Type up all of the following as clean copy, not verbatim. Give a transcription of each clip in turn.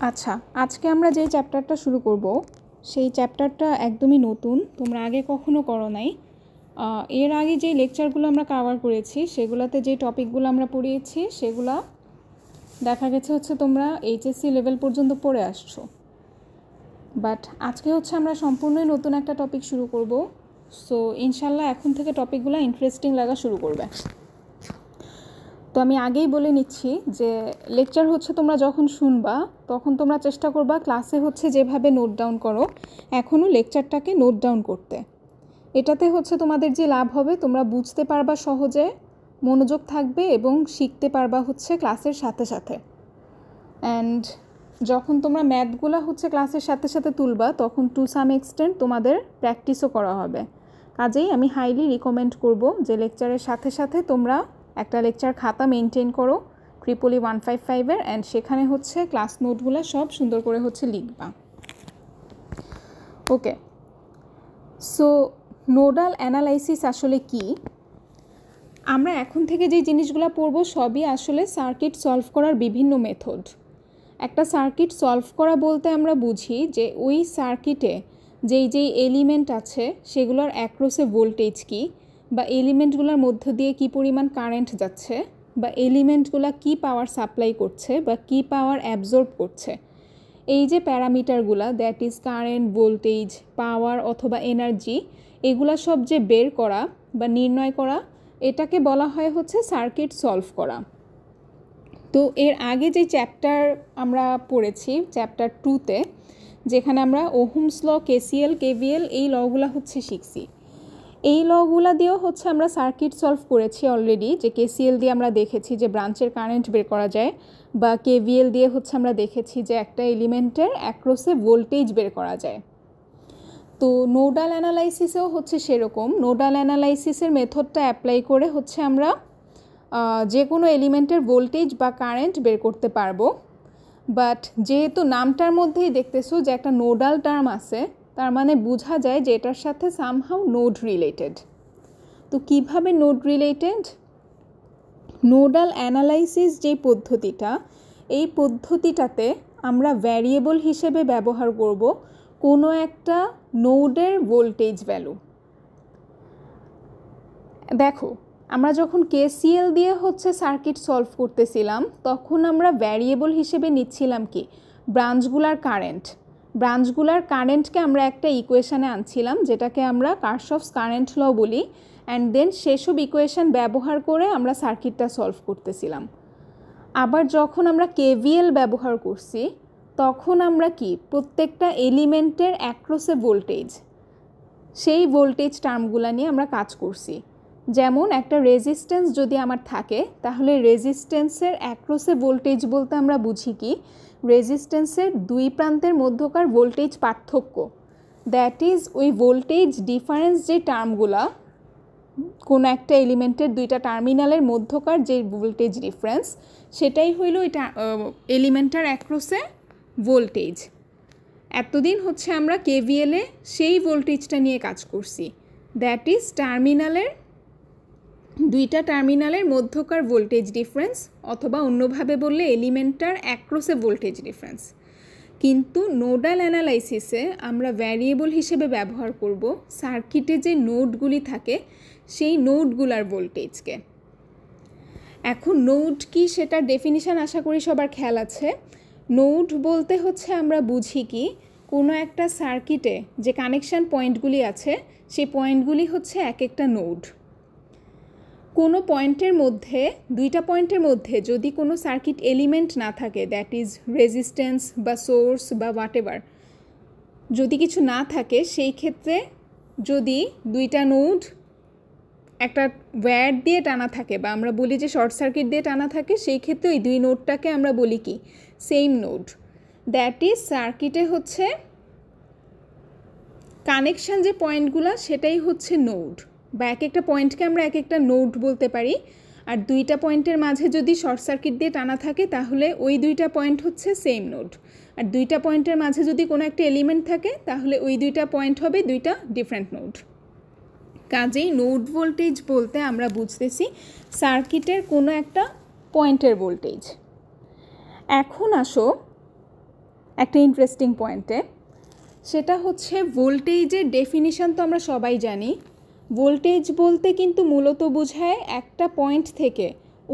আচ্ছা, আজকে আমরা যে চ্যাপ্টারটা শুরু করব সেই চ্যাপ্টারটা একদমই নতুন, তোমরা আগে কখনো করো নাই। এর আগে যে লেকচারগুলো আমরা কভার করেছি সেগুলোতে যে টপিকগুলো আমরা পড়িয়েছি সেগুলো দেখা গেছে হচ্ছে তোমরা এইচএসসি লেভেল পর্যন্ত পড়ে আসছো, বাট আজকে হচ্ছে আমরা সম্পূর্ণই নতুন একটা টপিক শুরু করব। সো ইনশাল্লাহ এখন থেকে টপিকগুলো ইন্টারেস্টিং লাগা শুরু করবে। তো আমি আগেই বলে নিচ্ছি যে লেকচার হচ্ছে তোমরা যখন শুনবা তখন তোমরা চেষ্টা করবা ক্লাসে হচ্ছে যেভাবে নোট ডাউন করো এখনও লেকচারটাকে নোট ডাউন করতে। এটাতে হচ্ছে তোমাদের যে লাভ হবে, তোমরা বুঝতে পারবা সহজে, মনোযোগ থাকবে এবং শিখতে পারবা হচ্ছে ক্লাসের সাথে সাথে। অ্যান্ড যখন তোমরা ম্যাথগুলো হচ্ছে ক্লাসের সাথে সাথে তুলবা তখন টু সাম এক্সটেন্ট তোমাদের প্র্যাকটিসও করা হবে। কাজেই আমি হাইলি রিকমেন্ড করব যে লেকচারের সাথে সাথে তোমরা একটা লেকচার খাতা মেনটেন করো ট্রিপলি 155-এর, অ্যান্ড সেখানে হচ্ছে ক্লাস নোটগুলো সব সুন্দর করে হচ্ছে লিখবা। ওকে, সো নোডাল অ্যানালাইসিস আসলে কি? আমরা এখন থেকে যে জিনিসগুলো পড়ব সবই আসলে সার্কিট সলভ করার বিভিন্ন মেথড। একটা সার্কিট সলভ করা বলতে আমরা বুঝি যে ওই সার্কিটে যেই এলিমেন্ট আছে সেগুলোর অ্যাক্রসে ভোল্টেজ কী, বা এলিমেন্টগুলোর মধ্য দিয়ে কী পরিমাণ কারেন্ট যাচ্ছে, বা এলিমেন্টগুলো কী পাওয়ার সাপ্লাই করছে বা কী পাওয়ার অ্যাবজর্ব করছে। এই যে প্যারামিটারগুলো, দ্যাট ইজ কারেন্ট, ভোল্টেজ, পাওয়ার অথবা এনার্জি, এগুলা সব যে বের করা বা নির্ণয় করা, এটাকে বলা হয় হচ্ছে সার্কিট সলভ করা। তো এর আগে যে চ্যাপ্টার আমরা পড়েছি চ্যাপ্টার 2-তে, যেখানে আমরা ওহমস ল, কেসিএল, কেভিএল এই লগুলো হচ্ছে শিখছি। এই লগুলা দিয়েও হচ্ছে আমরা সার্কিট সলভ করেছি অলরেডি। যে কেসিএল দিয়ে আমরা দেখেছি যে ব্রাঞ্চের কারেন্ট বের করা যায়, বা কেভিএল দিয়ে হচ্ছে আমরা দেখেছি যে একটা এলিমেন্টের অ্যাক্রসে ভোল্টেজ বের করা যায়। তো নোডাল অ্যানালাইসিসেও হচ্ছে সেরকম। নোডাল অ্যানালাইসিসের মেথডটা অ্যাপ্লাই করে হচ্ছে আমরা যে কোনো এলিমেন্টের ভোল্টেজ বা কারেন্ট বের করতে পারবো। বাট যেহেতু নামটার মধ্যেই দেখতেছো যে একটা নোডাল টার্ম আছে, তার মানে বোঝা যায় যে এটার সাথে সামহাউ নোড রিলেটেড। তো কিভাবে নোড রিলেটেড? নোডাল অ্যানালাইসিস যে পদ্ধতিটা, এই পদ্ধতিটাতে আমরা ভ্যারিয়েবল হিসেবে ব্যবহার করব কোনো একটা নোডের ভোল্টেজ ভ্যালু। দেখো, আমরা যখন কেসিএল দিয়ে হচ্ছে সার্কিট সলভ করতেছিলাম তখন আমরা ভ্যারিয়েবল হিসেবে নিচ্ছিলাম কি, ব্রাঞ্চগুলার কারেন্ট। ব্রাঞ্চগুলার কারেন্টকে আমরা একটা ইকুয়েশানে আনছিলাম যেটাকে আমরা কারশফস কারেন্ট ল বলি, অ্যান্ড দেন সেসব ইকুয়েশান ব্যবহার করে আমরা সার্কিটটা সলভ করতেছিলাম। আবার যখন আমরা কেভিএল ব্যবহার করছি তখন আমরা কি, প্রত্যেকটা এলিমেন্টের অ্যাক্রসে ভোল্টেজ, সেই ভোল্টেজ টার্মগুলো নিয়ে আমরা কাজ করছি। যেমন একটা রেজিস্ট্যান্স যদি আমার থাকে তাহলে রেজিস্ট্যান্সের অ্যাক্রসে ভোল্টেজ বলতে আমরা বুঝি কি, রেজিস্ট্যান্সের দুই প্রান্তের মধ্যকার ভোল্টেজ পার্থক্য, দ্যাট ইজ ওই ভোল্টেজ ডিফারেন্স যে টার্মগুলা, কোনো একটা এলিমেন্টের দুইটা টার্মিনালের মধ্যকার যে ভোল্টেজ ডিফারেন্স, সেটাই হইল ওই এলিমেন্টার অ্যাক্রসে ভোল্টেজ। এতদিন হচ্ছে আমরা কেভিএলে সেই ভোল্টেজটা নিয়ে কাজ করছি, দ্যাট ইজ দুইটা টার্মিনালের মধ্যকার ভোল্টেজ ডিফারেন্স, অথবা অন্যভাবে বললে এলিমেন্টার অ্যাক্রসে ভোল্টেজ ডিফারেন্স। কিন্তু নোডাল অ্যানালাইসিসে আমরা ভ্যারিয়েবল হিসেবে ব্যবহার করব সার্কিটে যে নোডগুলি থাকে সেই নোডগুলার ভোল্টেজকে। এখন নোড কি সেটার ডেফিনিশন আশা করি সবার খেয়াল আছে। নোড বলতে হচ্ছে আমরা বুঝি কি, কোনো একটা সার্কিটে যে কানেকশান পয়েন্টগুলি আছে সেই পয়েন্টগুলি হচ্ছে এক একটা নোড। কোনো পয়েন্টের মধ্যে, দুইটা পয়েন্টের মধ্যে যদি কোনো সার্কিট এলিমেন্ট না থাকে, দ্যাট ইজ রেজিস্ট্যান্স বা সোর্স বা হোয়াটএভার, যদি কিছু না থাকে, সেই ক্ষেত্রে যদি দুইটা নোড একটা ওয়্যার দিয়ে টানা থাকে, বা আমরা বলি যে শর্ট সার্কিট দিয়ে টানা থাকে, সেই ক্ষেত্রে ওই দুই নোডটাকে আমরা বলি কি, সেম নোড। দ্যাট ইজ সার্কিটে হচ্ছে কানেকশান যে পয়েন্টগুলো সেটাই হচ্ছে নোড, বা এক একটা পয়েন্টকে আমরা এক একটা নোড বলতে পারি। আর দুইটা পয়েন্টের মাঝে যদি শর্ট সার্কিট দিয়ে টানা থাকে তাহলে ওই দুইটা পয়েন্ট হচ্ছে সেম নোড। আর দুইটা পয়েন্টের মাঝে যদি কোনো একটা এলিমেন্ট থাকে তাহলে ওই দুইটা পয়েন্ট হবে দুইটা ডিফারেন্ট নোড। কাজেই নোড ভোল্টেজ বলতে আমরা বুঝতেছি সার্কিটের কোনো একটা পয়েন্টের ভোল্টেজ। এখন আসো একটা ইন্টারেস্টিং পয়েন্টে, সেটা হচ্ছে ভোল্টেজের ডেফিনিশন তো আমরা সবাই জানি। ভোল্টেজ বলতে কিন্তু মূলত বোঝায় একটা পয়েন্ট থেকে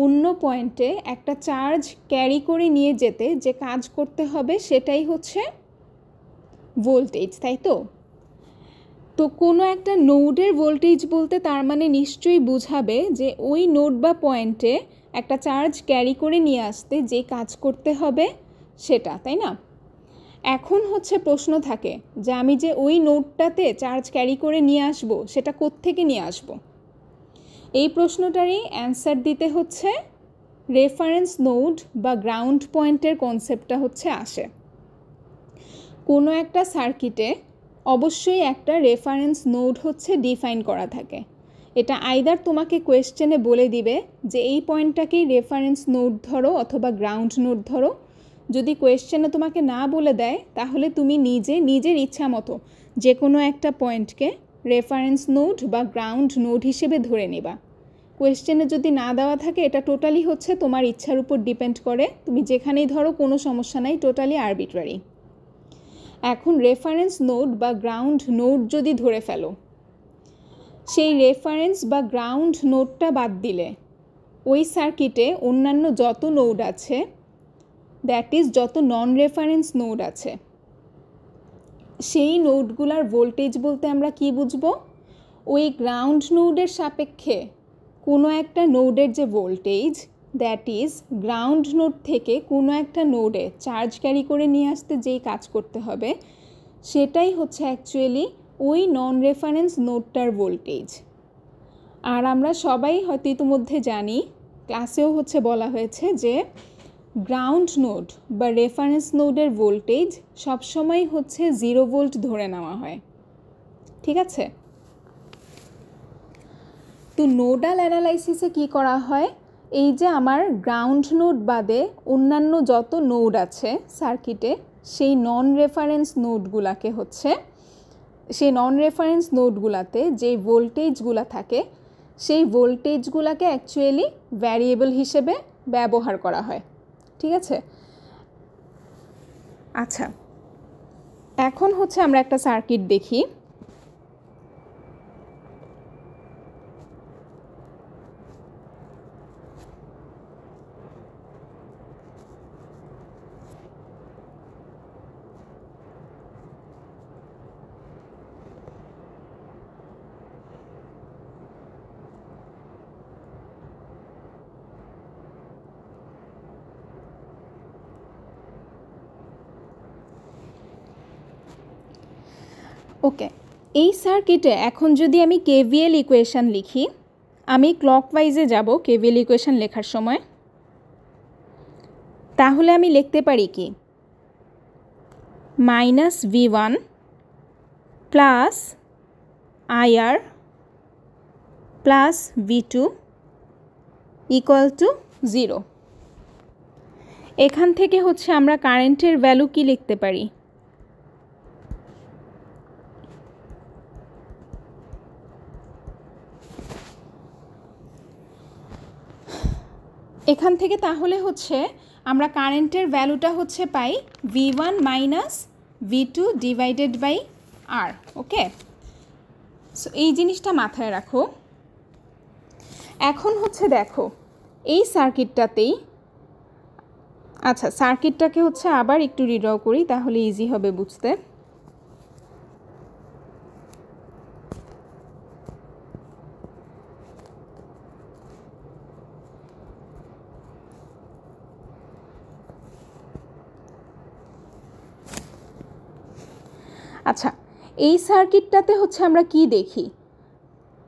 অন্য পয়েন্টে একটা চার্জ ক্যারি করে নিয়ে যেতে যে কাজ করতে হবে সেটাই হচ্ছে ভোল্টেজ, তাই তো? তো কোনো একটা নোডের ভোল্টেজ বলতে তার মানে নিশ্চয়ই বোঝাবে যে ওই নোড বা পয়েন্টে একটা চার্জ ক্যারি করে নিয়ে আসতে যে কাজ করতে হবে সেটা, তাই না? এখন হচ্ছে প্রশ্ন থাকে যে আমি যে ওই নোডটাতে চার্জ ক্যারি করে নিয়ে আসব সেটা কোত্থেকে নিয়ে আসব। এই প্রশ্নটারই অ্যান্সার দিতে হচ্ছে রেফারেন্স নোড বা গ্রাউন্ড পয়েন্টের কনসেপ্টটা হচ্ছে আসে। কোনো একটা সার্কিটে অবশ্যই একটা রেফারেন্স নোড হচ্ছে ডিফাইন করা থাকে। এটা আইদার তোমাকে কোয়েশ্চেনে বলে দিবে যে এই পয়েন্টটাকেই রেফারেন্স নোড ধরো অথবা গ্রাউন্ড নোড ধরো। যদি কোয়েশ্চেনে তোমাকে না বলে দেয় তাহলে তুমি নিজের ইচ্ছা মতো যে কোনো একটা পয়েন্টকে রেফারেন্স নোড বা গ্রাউন্ড নোড হিসেবে ধরে নেবা। কোয়েশ্চেনে যদি না দেওয়া থাকে এটা টোটালি হচ্ছে তোমার ইচ্ছার উপর ডিপেন্ড করে, তুমি যেখানেই ধরো কোনো সমস্যা নাই, টোটালি আরবিট্রারি। এখন রেফারেন্স নোড বা গ্রাউন্ড নোড যদি ধরে ফেলো, সেই রেফারেন্স বা গ্রাউন্ড নোডটা বাদ দিলে ওই সার্কিটে অন্যান্য যত নোড আছে, দ্যাট ইজ যত নন রেফারেন্স নোড আছে, সেই নোডগুলার ভোল্টেজ বলতে আমরা কি বুঝবো? ওই গ্রাউন্ড নোডের সাপেক্ষে কোনো একটা নোডের যে voltage, that is ground node থেকে কোনো একটা নোডে চার্জ ক্যারি করে নিয়ে আসতে যেই কাজ করতে হবে সেটাই হচ্ছে অ্যাকচুয়ালি ওই নন রেফারেন্স নোডটার ভোল্টেজ। আর আমরা সবাই হয়তো ইতিমধ্যে জানি, ক্লাসেও হচ্ছে বলা হয়েছে যে গ্রাউন্ড নোড বা রেফারেন্স নোডের ভোল্টেজ সবসময় হচ্ছে 0 ভোল্ট ধরে নেওয়া হয়, ঠিক আছে? তো নোডাল অ্যানালাইসিসে কি করা হয়, এই যে আমার গ্রাউন্ড নোড বাদে অন্যান্য যত নোড আছে সার্কিটে, সেই নন রেফারেন্স নোডগুলাতে যে ভোল্টেজগুলো থাকে সেই ভোল্টেজগুলোকে অ্যাকচুয়ালি ভ্যারিয়েবল হিসেবে ব্যবহার করা হয়, ঠিক আছে? আচ্ছা, এখন হচ্ছে আমরা একটা সার্কিট দেখি। ওকে, এই সার্কিটে এখন যদি আমি কেভিএল ইকুয়েশান লিখি, আমি ক্লকওয়াইজে যাব কেভিএল ইকুয়েশান লেখার সময়, তাহলে আমি লিখতে পারি কি -V1 plus IR plus V2 equal to 0। এখান থেকে হচ্ছে আমরা কারেন্টের ভ্যালু কি লিখতে পারি? এখান থেকে তাহলে হচ্ছে আমরা কারেন্টের ভ্যালুটা হচ্ছে পাই V1 minus V2 divided by R। Okay, so এই জিনিসটা মাথায় রাখো। এখন হচ্ছে দেখো এই সার্কিটটাতেই, আচ্ছা সার্কিটটাকে হচ্ছে আবার একটু রিড্র করি তাহলে ইজি হবে বুঝতে। আচ্ছা, এই সার্কিটটাতে হচ্ছে আমরা কি দেখি,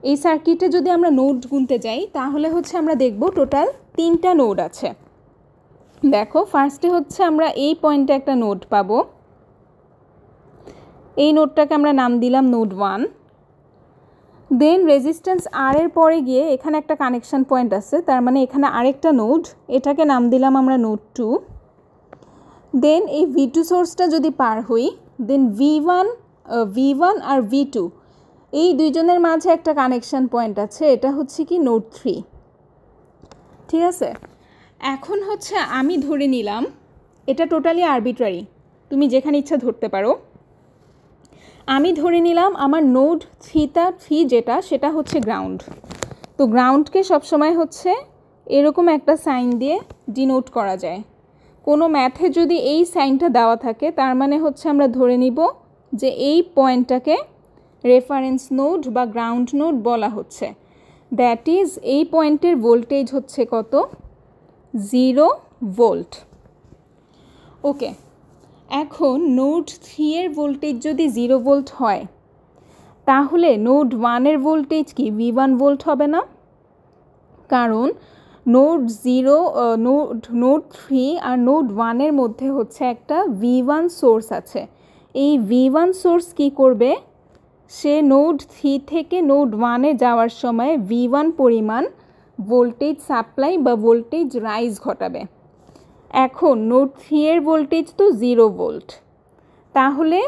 এই সার্কিটে যদি আমরা নোড গুনতে যাই তাহলে হচ্ছে আমরা দেখব টোটাল 3টা নোড আছে। দেখো ফার্স্টে হচ্ছে আমরা এই পয়েন্টে একটা নোড পাবো, এই নোডটাকে আমরা নাম দিলাম নোড 1। দেন রেজিস্ট্যান্স আর এর পরে গিয়ে এখানে একটা কানেকশন পয়েন্ট আছে, তার মানে এখানে আরেকটা নোড, এটাকে নাম দিলাম আমরা নোড 2। দেন এই V2 সোর্সটা যদি পার হই, দেন V1 আর V2 এই দুইজনের মাঝে একটা কানেকশন পয়েন্ট আছে, এটা হচ্ছে কি নোড 3, ঠিক আছে? এখন হচ্ছে আমি ধরে নিলাম, এটা টোটালি আরবিট্রারি, তুমি যেখানে ইচ্ছা ধরতে পারো। আমি ধরে নিলাম আমার নোড 3 যেটা সেটা হচ্ছে গ্রাউন্ড। তো গ্রাউন্ডকে সবসময় হচ্ছে এরকম একটা সাইন দিয়ে ডিনোট করা যায়। কোনো ম্যাথে যদি এই সাইনটা দেওয়া থাকে তার মানে হচ্ছে আমরা ধরে নিব যে এই পয়েন্টটাকে রেফারেন্স নোড বা গ্রাউন্ড নোড বলা হচ্ছে। দ্যাট ইজ এই পয়েন্টের ভোল্টেজ হচ্ছে কত? 0 ভোল্ট। ওকে, এখন নোড 3 এর ভোল্টেজ যদি 0 ভোল্ট হয় তাহলে নোড 1 এর ভোল্টেজ কি V1 ভোল্ট হবে না? কারণ নোড 3 আর নোড 1 এর মধ্যে হচ্ছে একটা V1 সোর্স আছে। এই V1 সোর্স কি করবে? সে নোড 3 থেকে নোড 1 এ যাওয়ার সময় V1 পরিমাণ ভোল্টেজ সাপ্লাই বা ভোল্টেজ রাইজ ঘটাবে। এখন নোড 3 এর ভোল্টেজ তো 0 ভোল্ট, তাহলে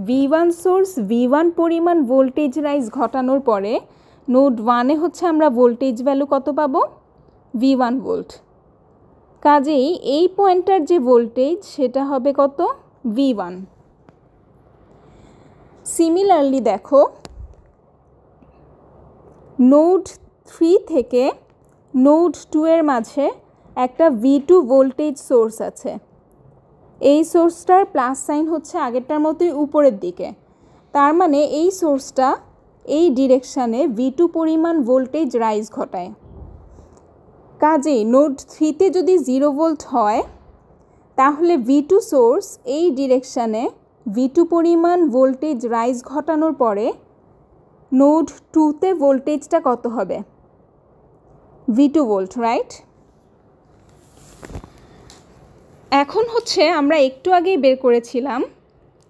V1 সোর্স V1 পরিমাণ ভোল্টেজ রাইজ ঘটানোর পরে নোড 1 এ হচ্ছে আমরা ভোল্টেজ ভ্যালু কত পাবো? V1 volt. কাজেই এই পয়েন্টটার যে ভোল্টেজ সেটা হবে কত? V1। সিমিলারলি দেখো, নোড 3 থেকে নোড 2 এর মাঝে একটা V2 ভোল্টেজ সোর্স আছে। এই সোর্সটার প্লাস সাইন হচ্ছে আগেরটার মতোই উপরের দিকে, তার মানে এই সোর্সটা এই ডিরেকশানে V2 পরিমাণ ভোল্টেজ রাইজ ঘটায়। কাজেই নোড 3তে যদি 0 ভোল্ট হয় তাহলে V2 সোর্স এই ডিরেকশানে V2 পরিমাণ ভোল্টেজ রাইজ ঘটানোর পরে নোড 2তে ভোল্টেজটা কত হবে? V2 volt, right? এখন হচ্ছে আমরা একটু আগেই বের করেছিলাম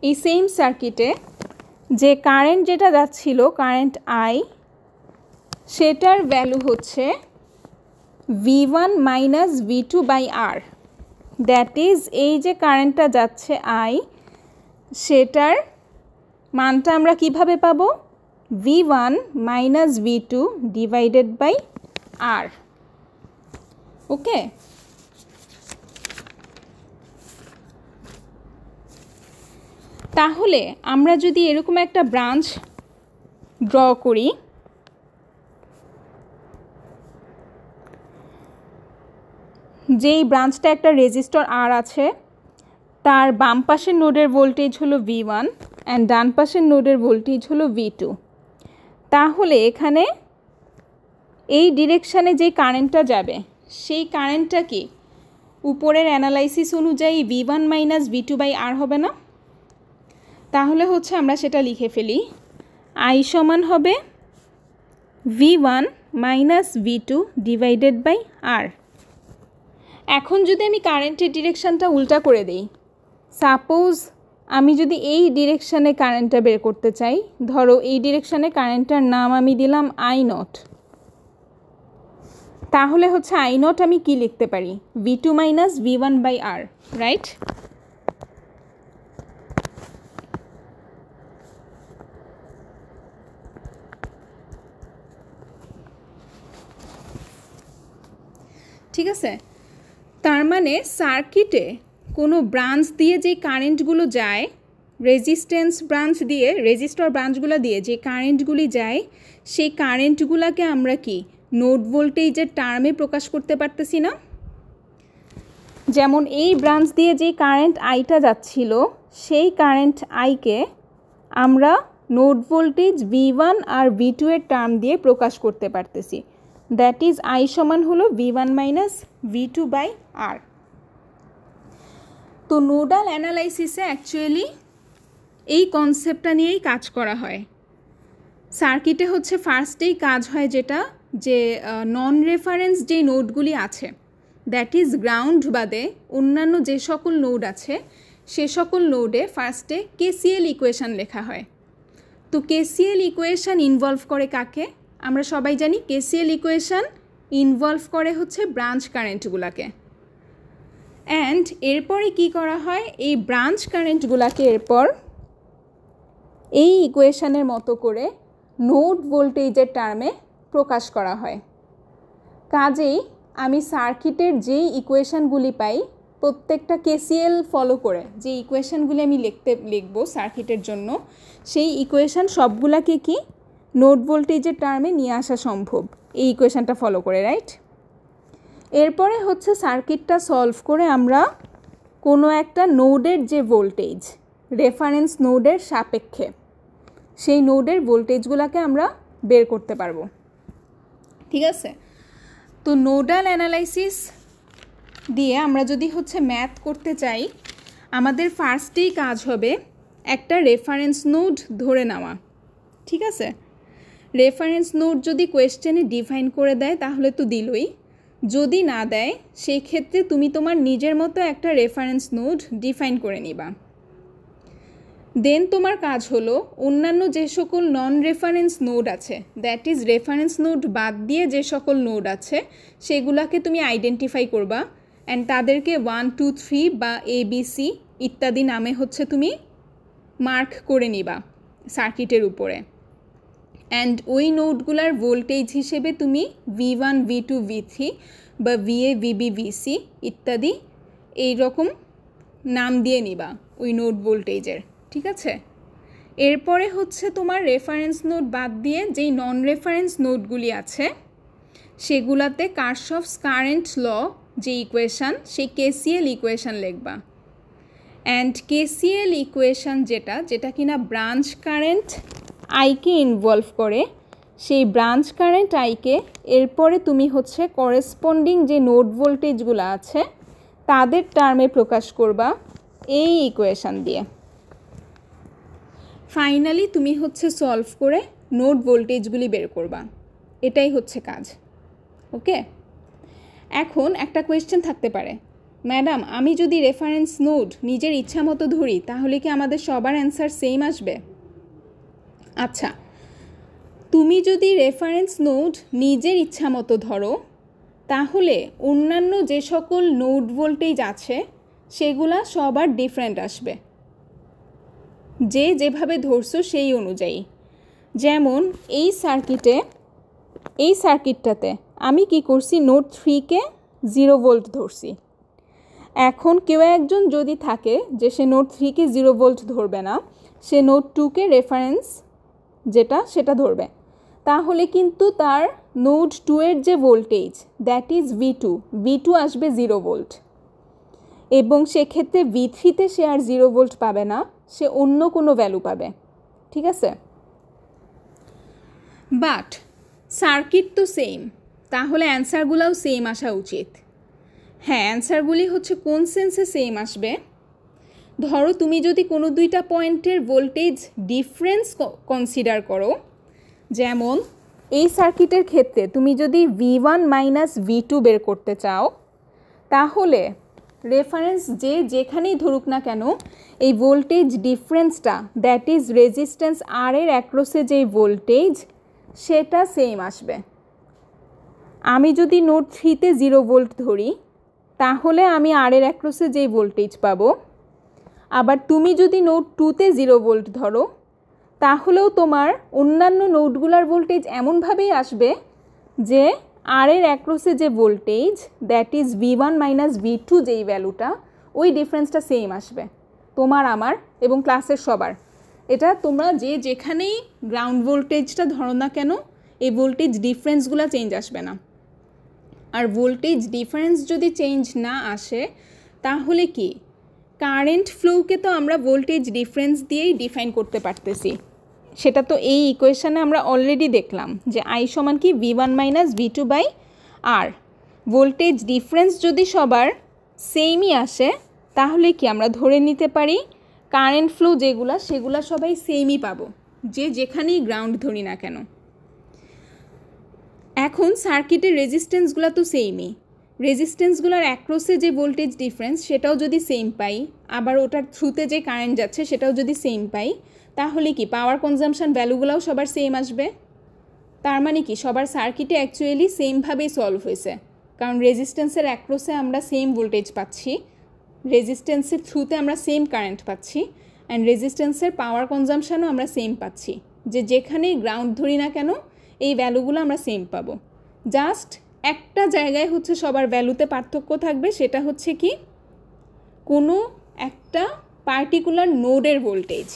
এই সেম সার্কিটে যে কারেন্ট যেটা যাচ্ছিল, কারেন্ট I, সেটার ভ্যালু হচ্ছে V1 minus V2 by R। That is এই যে কারেন্টটা যাচ্ছে I, সেটার মানটা আমরা কিভাবে পাবো? V1 minus V2 divided by R। Okay, তাহলে আমরা যদি এরকম একটা ব্রাঞ্চ ড্র করি, যেই ব্রাঞ্চটা একটা রেজিস্টর R আছে, তার বাম পাশের নোডের ভোল্টেজ হলো V1 অ্যান্ড ডান পাশের নোডের ভোল্টেজ হলো V2। তাহলে এখানে এই ডিরেকশানে যে কারেন্টটা যাবে সেই কারেন্টটা কি উপরের অ্যানালাইসিস অনুযায়ী V1 minus V2 by R হবে না? তাহলে হচ্ছে আমরা সেটা লিখে ফেলি, I সমান হবে V1 minus V2 divided by R। এখন যদি আমি কারেন্টের ডিরেকশানটা উল্টা করে দিই, সাপোজ আমি যদি এই ডিরেকশানে কারেন্টটা বের করতে চাই, ধরো এই ডিরেকশানে কারেন্টটার নাম আমি দিলাম I0, তাহলে হচ্ছে I0 আমি কি লিখতে পারি? V2 minus V1 by R, right? ঠিক আছে, তার মানে সার্কিটে কোনো ব্রাঞ্চ দিয়ে যে কারেন্টগুলো যায়, রেজিস্ট্যান্স ব্রাঞ্চ দিয়ে, রেজিস্টর ব্রাঞ্চগুলো দিয়ে যে কারেন্টগুলি যায়, সেই কারেন্টগুলোকে আমরা কি নোড ভোল্টেজের টার্মে প্রকাশ করতে পারতেছি না? যেমন এই ব্রাঞ্চ দিয়ে যে কারেন্ট আইটা যাচ্ছিল, সেই কারেন্ট আইকে আমরা নোড ভোল্টেজ V1 আর V2 এর টার্ম দিয়ে প্রকাশ করতে পারতেছি। দ্যাট ইজ I সমান হলো V1 minus V2 by R। তো নোডাল অ্যানালাইসিসে অ্যাকচুয়ালি এই কনসেপ্টটা নিয়েই কাজ করা হয়। সার্কিটে হচ্ছে ফার্স্টেই কাজ হয় যেটা, যে নন রেফারেন্স যে নোডগুলি আছে, দ্যাট ইজ গ্রাউন্ড বাদে অন্যান্য যে সকল নোড আছে সে সকল নোডে ফার্স্টে KCL ইকুয়েশান লেখা হয়। তো KCL ইকুয়েশান ইনভলভ করে কাকে? আমরা সবাই জানি KCL ইকুয়েশান ইনভলভ করে হচ্ছে ব্রাঞ্চ কারেন্টগুলোকে। অ্যান্ড এরপরে কি করা হয়, এই ব্রাঞ্চ কারেন্টগুলোকে এরপর এই ইকুয়েশানের মতো করে নোড ভোল্টেজের টার্মে প্রকাশ করা হয়। কাজেই আমি সার্কিটের যেই ইকুয়েশানগুলি পাই প্রত্যেকটা কেসিএল ফলো করে যে ইকুয়েশনগুলি আমি লিখব সার্কিটের জন্য, সেই ইকুয়েশন সবগুলাকে কি নোড ভোল্টেজের টার্মে নিয়ে আসা সম্ভব এই ইকুয়েশনটা ফলো করে, রাইট? এরপরে হচ্ছে সার্কিটটা সলভ করে আমরা কোনো একটা নোডের যে ভোল্টেজ রেফারেন্স নোডের সাপেক্ষে সেই নোডের ভোল্টেজগুলোকে আমরা বের করতে পারবো, ঠিক আছে? তো নোডাল অ্যানালাইসিস দিয়ে আমরা যদি হচ্ছে ম্যাথ করতে চাই, আমাদের ফার্স্টেই কাজ হবে একটা রেফারেন্স নোড ধরে নেওয়া, ঠিক আছে? রেফারেন্স নোড যদি কোয়েশ্চেনে ডিফাইন করে দেয় তাহলে তো দিলই, যদি না দেয় সেই ক্ষেত্রে তুমি তোমার নিজের মতো একটা রেফারেন্স নোড ডিফাইন করে নিবা। দেন তোমার কাজ হলো অন্যান্য যে সকল নন রেফারেন্স নোড আছে, দ্যাট ইজ রেফারেন্স নোড বাদ দিয়ে যে সকল নোড আছে সেগুলোকে তুমি আইডেন্টিফাই করবা অ্যান্ড তাদেরকে 1, 2, 3 বা ABC ইত্যাদি নামে হচ্ছে তুমি মার্ক করে নিবা সার্কিটের উপরে। অ্যান্ড ওই নোডগুলার ভোল্টেজ হিসেবে তুমি V1, V2, V3 বা VA, VB, VC ইত্যাদি এই রকম নাম দিয়ে নিবা ওই নোড ভোল্টেজের, ঠিক আছে? এরপরে হচ্ছে তোমার রেফারেন্স নোড বাদ দিয়ে যেই নন রেফারেন্স নোডগুলি আছে সেগুলাতে কারশফস কারেন্ট ল যে ইকুয়েশান, সেই কেসিএল ইকুয়েশান লিখবা। অ্যান্ড কেসিএল ইকুয়েশান যেটা কিনা ব্রাঞ্চ কারেন্ট আইকে ইনভলভ করে, সেই ব্রাঞ্চ কারেন্ট আইকে এরপরে তুমি হচ্ছে করেসপন্ডিং যে নোড ভোল্টেজগুলো আছে তাদের টার্মে প্রকাশ করবা এই ইকুয়েশান দিয়ে। ফাইনালি তুমি হচ্ছে সলভ করে নোড ভোল্টেজগুলি বের করবা, এটাই হচ্ছে কাজ, ওকে? এখন একটা কোয়েশ্চেন থাকতে পারে, ম্যাডাম আমি যদি রেফারেন্স নোড নিজের ইচ্ছা মতো ধরি তাহলে কি আমাদের সবার অ্যান্সার সেম আসবে? আচ্ছা, তুমি যদি রেফারেন্স নোড নিজের ইচ্ছা মতো ধরো তাহলে অন্যান্য যে সকল নোড ভোল্টেজ আছে সেগুলা সবার ডিফারেন্ট আসবে, যে যেভাবে ধরছো সেই অনুযায়ী। যেমন এই সার্কিটটাতে আমি কি করছি, নোড 3কে 0 ভোল্ট ধরছি। এখন কেউ একজন যদি থাকে যে সে নোড 3কে 0 ভোল্ট ধরবে না, সে নোড 2কে রেফারেন্স সেটা ধরবে, তাহলে কিন্তু তার নোড 2 এর যে ভোল্টেজ দ্যাট ইজ V2 আসবে 0 ভোল্ট, এবং সেক্ষেত্রে V3তে সে আর 0 ভোল্ট পাবে না, সে অন্য কোনো ভ্যালু পাবে, ঠিক আছে? বাট সার্কিট তো সেম, তাহলে অ্যান্সারগুলোও সেম আসা উচিত। হ্যাঁ, অ্যান্সারগুলি হচ্ছে কোন সেন্সে সেম আসবে? ধরো তুমি যদি কোনো দুইটা পয়েন্টের ভোল্টেজ ডিফারেন্স কনসিডার করো, যেমন এই সার্কিটের ক্ষেত্রে তুমি যদি V1 মাইনাস V2 বের করতে চাও, তাহলে রেফারেন্স যেখানেই ধরুক না কেন এই ভোল্টেজ ডিফারেন্সটা দ্যাট ইজ রেজিস্ট্যান্স আর এর অ্যাক্রসে যেই ভোল্টেজ সেটা সেম আসবে। আমি যদি নোড 3তে 0 ভোল্ট ধরি তাহলে আমি আর এর অ্যাক্রসে যেই ভোল্টেজ পাবো, আবার তুমি যদি নোড 2তে 0 ভোল্ট ধরো তাহলেও তোমার অন্যান্য নোডগুলার ভোল্টেজ এমনভাবেই আসবে যে আর এর অ্যাক্রসে যে voltage that is V1 minus V2 যেই ভ্যালুটা, ওই ডিফারেন্সটা সেম আসবে তোমার, আমার এবং ক্লাসের সবার। এটা তোমরা যেখানেই গ্রাউন্ড ভোল্টেজটা ধরো না কেন এই ভোল্টেজ ডিফারেন্সগুলো চেঞ্জ আসবে না। আর ভোল্টেজ ডিফারেন্স যদি চেঞ্জ না আসে তাহলে কি কারেন্ট ফ্লোকে তো আমরা ভোল্টেজ ডিফারেন্স দিয়েই ডিফাইন করতে পারতেছি, সেটা তো এই ইকুয়েশানে আমরা অলরেডি দেখলাম যে I সমান কি V1 minus V2 by R। Voltage difference যদি সবার সেমই আসে তাহলে কি আমরা ধরে নিতে পারি কারেন্ট ফ্লো সেগুলা সবাই সেমই পাবো, যেখানেই গ্রাউন্ড ধরি না কেন। এখন সার্কিটের রেজিস্ট্যান্সগুলো তো সেমই, রেজিস্ট্যান্সগুলোর অ্যাক্রসে যে ভোল্টেজ ডিফারেন্স সেটাও যদি সেম পাই, আবার ওটার থ্রুতে যে কারেন্ট যাচ্ছে সেটাও যদি সেম পাই, তাহলে কি পাওয়ার কনজাম্পশন ভ্যালুগুলোও সবার সেম আসবে। তার মানে কি সবার সার্কিটে অ্যাকচুয়ালি সেমভাবেই সলভ হয়েছে, কারণ রেজিস্ট্যান্সের অ্যাক্রসে আমরা সেম ভোল্টেজ পাচ্ছি, রেজিস্ট্যান্সের থ্রুতে আমরা সেম কারেন্ট পাচ্ছি, অ্যান্ড রেজিস্ট্যান্সের পাওয়ার কনজাম্পশনও আমরা সেম পাচ্ছি, যেখানেই গ্রাউন্ড ধরি না কেন এই ভ্যালুগুলো আমরা সেম পাবো। জাস্ট একটা জায়গায় হচ্ছে সবার ভ্যালুতে পার্থক্য থাকবে, সেটা হচ্ছে কি কোনো একটা পার্টিকুলার নোডের ভোল্টেজ,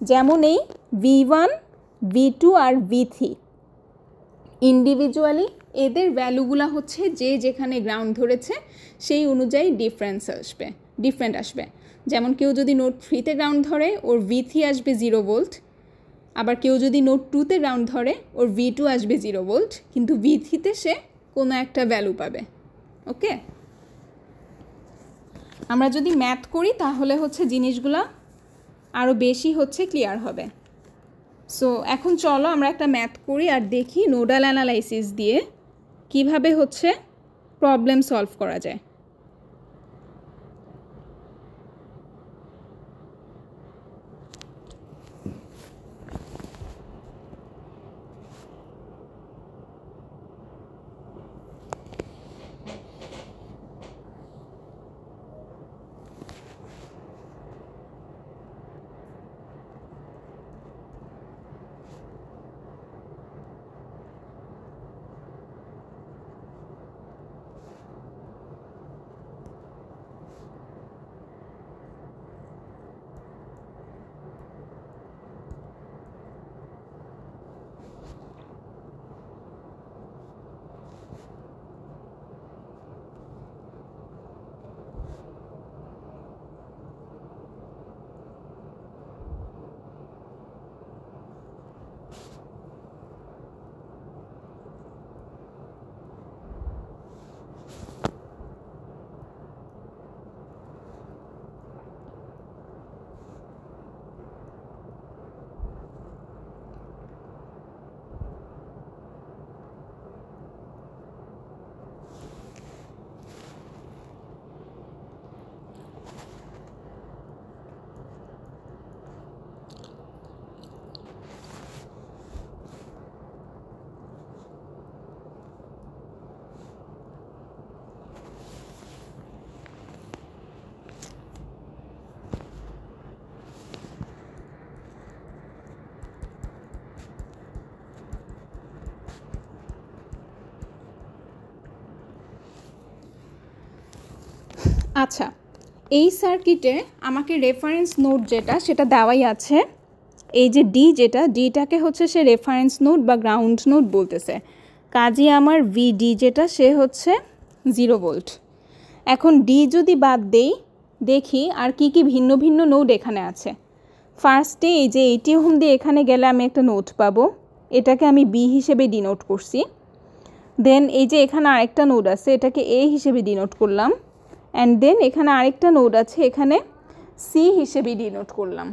যেমন এই V1 V2 আর V3 ইন্ডিভিজুয়ালি এদের ভ্যালুগুলো হচ্ছে যে যেখানে গ্রাউন্ড ধরেছে সেই অনুযায়ী ডিফারেন্ট আসবে। যেমন কেউ যদি নোড 3তে গ্রাউন্ড ধরে ওর V3 আসবে 0 ভোল্ট, আবার কেউ যদি নোড 2তে গ্রাউন্ড ধরে ওর V2 আসবে 0 ভোল্ট, কিন্তু V3তে সে কোনো একটা ভ্যালু পাবে। ওকে, আমরা যদি ম্যাথ করি তাহলে হচ্ছে জিনিসগুলো আরও বেশি হচ্ছে ক্লিয়ার হবে। সো এখন চলো আমরা একটা ম্যাথ করি আর দেখি নোডাল অ্যানালাইসিস দিয়ে কিভাবে হচ্ছে প্রবলেম সলভ করা যায়। আচ্ছা, এই সার্কিটে আমাকে রেফারেন্স নোড যেটা সেটা দেওয়াই আছে, এই যে ডি, যেটা ডিটাকে হচ্ছে সে রেফারেন্স নোড বা গ্রাউন্ড নোড বলতেছে। কাজে আমার ভিডি যেটা সে হচ্ছে 0 ভোল্ট। এখন ডি যদি বাদ দেই, দেখি আর কি কি ভিন্ন ভিন্ন নোড এখানে আছে। ফার্স্টে এই যে 80 ওহম দিয়ে এখানে গেলে আমি একটা নোড পাবো, এটাকে আমি বি হিসেবে ডিনোট করছি। দেন এই যে এখানে আরেকটা নোড আছে, এটাকে এ হিসেবে ডিনোট করলাম। অ্যান্ড দেন এখানে আরেকটা নোড আছে, এখানে সি হিসেবে ডিনোট করলাম।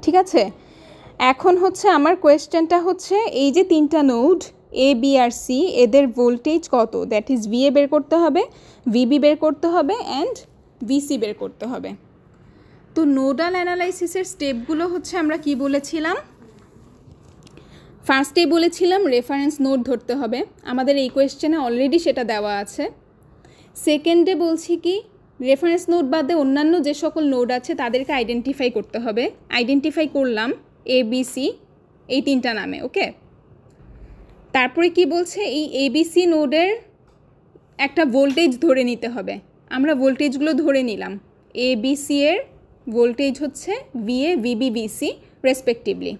ঠিক আছে, এখন হচ্ছে আমার কোয়েশ্চেনটা হচ্ছে এই যে 3টা node A B R C, এদের ভোল্টেজ কত, দ্যাট ইজ ভিএ বের করতে হবে, ভিবি বের করতে হবে, অ্যান্ড ভিসি বের করতে হবে। তো নোডাল অ্যানালাইসিসের স্টেপগুলো হচ্ছে আমরা কি বলেছিলাম, ফার্স্টে বলেছিলাম রেফারেন্স নোড ধরতে হবে, আমাদের এই কোয়েশ্চেনে অলরেডি সেটা দেওয়া আছে। সেকেন্ডে বলছি কি রেফারেন্স নোড বাদে অন্যান্য যে সকল নোড আছে তাদেরকে আইডেন্টিফাই করতে হবে। আইডেন্টিফাই করলাম এ বি সি এই 3টা নামে। ওকে, তারপরে কি বলছে, এই এবিসি নোডের একটা ভোল্টেজ ধরে নিতে হবে। আমরা ভোল্টেজগুলো ধরে নিলাম, এ বি সি এর ভোল্টেজ হচ্ছে VA VB VC respectively.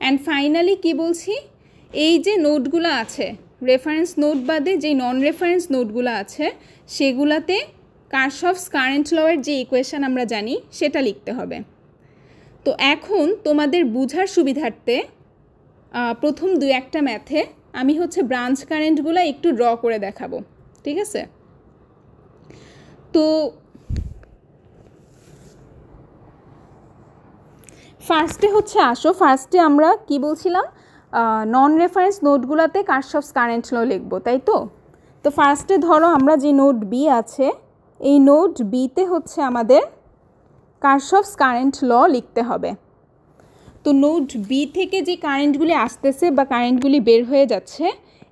And finally কি বলছি, এই যে নোডগুলো আছে রেফারেন্স নোড বাদে যে নন রেফারেন্স নোডগুলো আছে সেগুলাতে কারশফস কারেন্ট লয়ের যে ইকুয়েশন আমরা জানি সেটা লিখতে হবে। তো এখন তোমাদের বুঝার সুবিধার্থে প্রথম 2-1টা ম্যাথে আমি হচ্ছে ব্রাঞ্চ কারেন্টগুলো একটু ড্র করে দেখাবো। ঠিক আছে, তো ফার্স্টে হচ্ছে আসো, ফার্স্টে আমরা কি বলছিলাম, নন রেফারেন্স নোটগুলোতে কারশফস কারেন্ট ল লিখবো, তাই তো। তো ফার্স্টে ধরো আমরা যে নোড বি আছে, এই নোড বিতে হচ্ছে আমাদের কারশফস কারেন্ট ল লিখতে হবে। তো নোড বি থেকে যে কারেন্টগুলি আসতেছে বা কারেন্টগুলি বের হয়ে যাচ্ছে,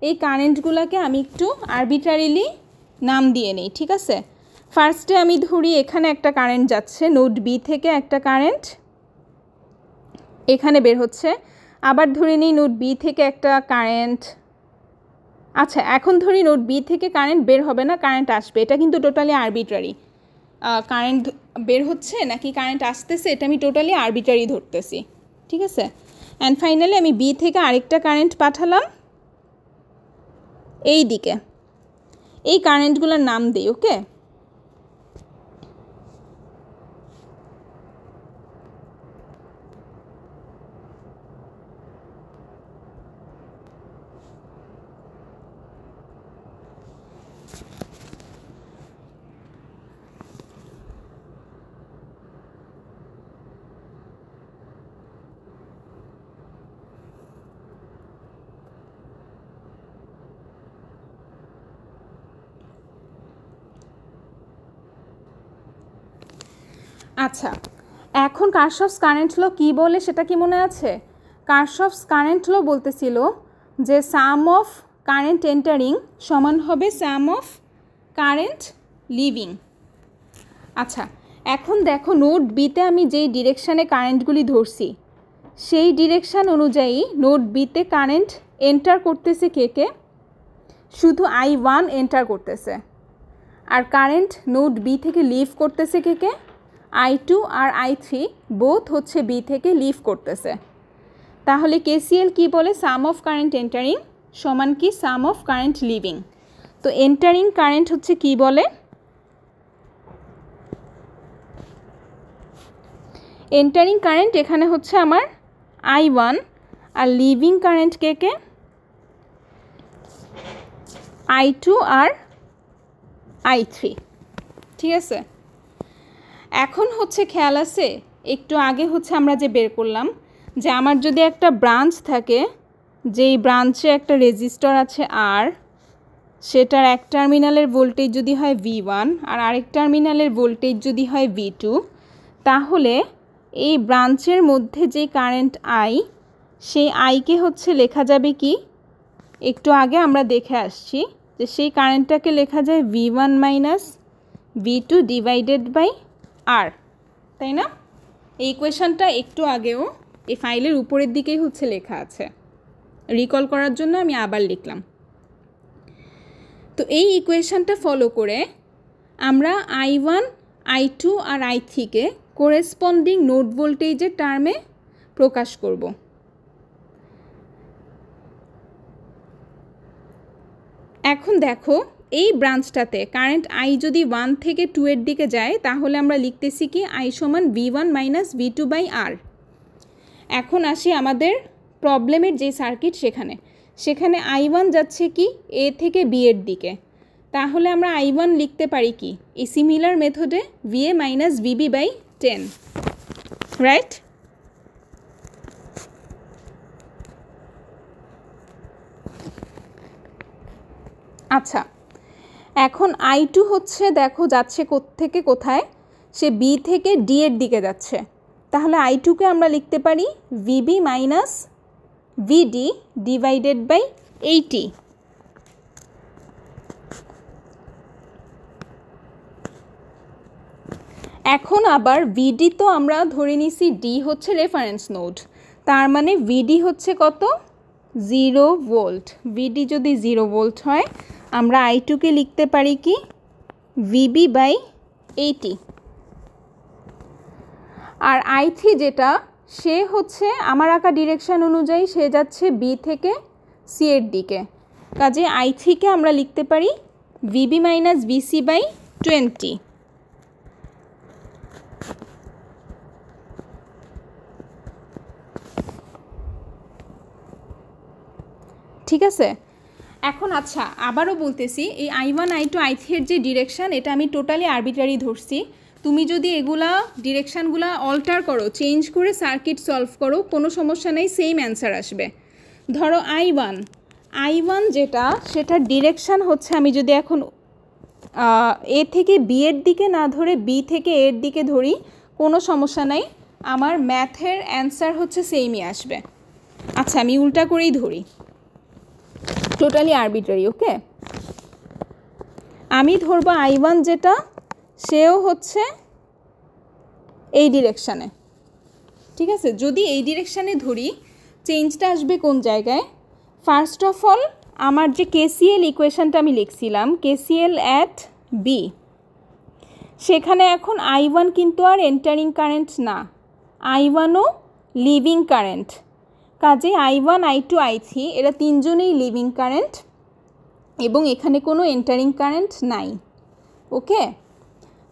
এই কারেন্টগুলোকে আমি একটু আরবিট্রারিলি নাম দিয়ে নিই। ঠিক আছে, ফার্স্টে আমি ধরি এখানে একটা কারেন্ট যাচ্ছে, নোড বি থেকে একটা কারেন্ট এখানে বের হচ্ছে, আবার ধরে নিই নোড বি থেকে একটা কারেন্ট আচ্ছা, এখন ধরি নোড বি থেকে কারেন্ট বের হবে না, কারেন্ট আসবে, এটা কিন্তু টোটালি আরবিট্রারি। কারেন্ট বের হচ্ছে নাকি কারেন্ট আসতেছে এটা আমি টোটালি আরবিট্রারি ধরতেছি, ঠিক আছে। অ্যান্ড ফাইনালি আমি বি থেকে আরেকটা কারেন্ট পাঠালাম এই দিকে, এই কারেন্টগুলোর নাম দিই, ওকে। আচ্ছা, এখন কারশফস কারেন্ট ল কী বলে সেটা কি মনে আছে? কারশফস কারেন্ট ল বলতেছিল যে সাম অফ কারেন্ট এন্টারিং সমান হবে সাম অফ কারেন্ট লিভিং। আচ্ছা, এখন দেখো নোড বিতে আমি যেই ডিরেকশানে কারেন্টগুলি ধরছি সেই ডিরেকশান অনুযায়ী নোড বিতে কারেন্ট এন্টার করতেছে কে কে? শুধু I1 এন্টার করতেছে। আর কারেন্ট নোড বি থেকে লিভ করতেছে কে কে? I2 আর I3 বোথ হচ্ছে বি থেকে লিভ করতেছে। তাহলে KCL কি বলে? সাম অফ কারেন্ট এন্টারিং সমান কি সাম অফ কারেন্ট লিভিং। তো এন্টারিং কারেন্ট হচ্ছে কি বলে? এন্টারিং কারেন্ট এখানে হচ্ছে আমার I1 আর লিভিং কারেন্ট কে কে? I2 আর I3, ঠিক আছে। এখন হচ্ছে খেয়াল আছে, একটু আগে হচ্ছে আমরা যে বের করলাম যে আমার যদি একটা ব্রাঞ্চ থাকে, যেই ব্রাঞ্চে একটা রেজিস্টর আছে আর সেটার এক টার্মিনালের ভোল্টেজ যদি হয় V1 আর আরেক টার্মিনালের ভোল্টেজ যদি হয় V2, তাহলে এই ব্রাঞ্চের মধ্যে যে কারেন্ট I, সেই আইকে হচ্ছে লেখা যাবে কি? একটু আগে আমরা দেখে আসছি যে সেই কারেন্টটাকে লেখা যায় V1 minus V2 divided by আর, তাই না? এই ইকুয়েশনটা একটু আগেও এই ফাইলের উপরের দিকেই হচ্ছে লেখা আছে, রিকল করার জন্য আমি আবার লিখলাম। তো এই ইকুয়েশনটা ফলো করে আমরা I1, I2 আর I3কে কোরেসপন্ডিং নোড ভোল্টেজের টার্মে প্রকাশ করব। এখন দেখো এই ব্রাঞ্চটাতে কারেন্ট I যদি 1 থেকে 2 এর দিকে যায় তাহলে আমরা লিখতেছি কি I সমান V1 মাইনাস V2 বাই আর। এখন আসি আমাদের প্রবলেমের যে সার্কিট সেখানে I1 যাচ্ছে কি A থেকে B এর দিকে, তাহলে আমরা I1 লিখতে পারি কি এই সিমিলার মেথডে VA minus VB by 10, right? আচ্ছা, এখন I2 হচ্ছে দেখো যাচ্ছে থেকে কোথায়? সে B থেকে D এর দিকে যাচ্ছে, তাহলে I2কে আমরা লিখতে পারি VB minus VD divided by 80। এখন আবার VD তো আমরা ধরে নিছি D হচ্ছে রেফারেন্স নোড, তার মানে VD হচ্ছে কত? 0 ভোল্ট। VD যদি 0 ভোল্ট হয় আমরা I2কে লিখতে পারি কি VB বাই 80। আর I3 যেটা, সে হচ্ছে আমার আঁকা ডিরেকশান অনুযায়ী সে যাচ্ছে B থেকে C এর দিকে, কাজে I3কে আমরা লিখতে পারি VB মাইনাস VC বাই 20। ঠিক আছে। এখন আচ্ছা আবারও বলতেছি, এই I1, I2, I3 এর যে ডিরেকশান এটা আমি টোটালি আরবিট্রারি ধরছি। তুমি যদি এগুলা ডিরেকশানগুলা অল্টার করো, চেঞ্জ করে সার্কিট সলভ করো, কোনো সমস্যা নেই, সেম অ্যান্সার আসবে। ধরো I1 যেটা, সেটার ডিরেকশান হচ্ছে আমি যদি এখন A থেকে B এর দিকে না ধরে B থেকে A এর দিকে ধরি, কোনো সমস্যা নাই, আমার ম্যাথের অ্যান্সার হচ্ছে সেমই আসবে। আচ্ছা আমি উল্টা করেই ধরি, টোটালি আরবিট্রারি, ওকে। আমি ধরবো I1 যেটা, সেও হচ্ছে এই ডিরেকশানে, ঠিক আছে। যদি এই ডিরেকশানে ধরি, চেঞ্জটা আসবে কোন জায়গায়? ফার্স্ট অফ অল আমার যে কেসিএল ইকুয়েশনটা আমি লিখছিলাম কেসিএল অ্যাট বি, সেখানে এখন I1 কিন্তু আর এন্টারিং কারেন্ট না, I1ও লিভিং কারেন্ট। কাজে I1 I2 I3 এরা তিনজনেই লিভিং কারেন্ট এবং এখানে কোনো এন্টারিং কারেন্ট নাই। ওকে,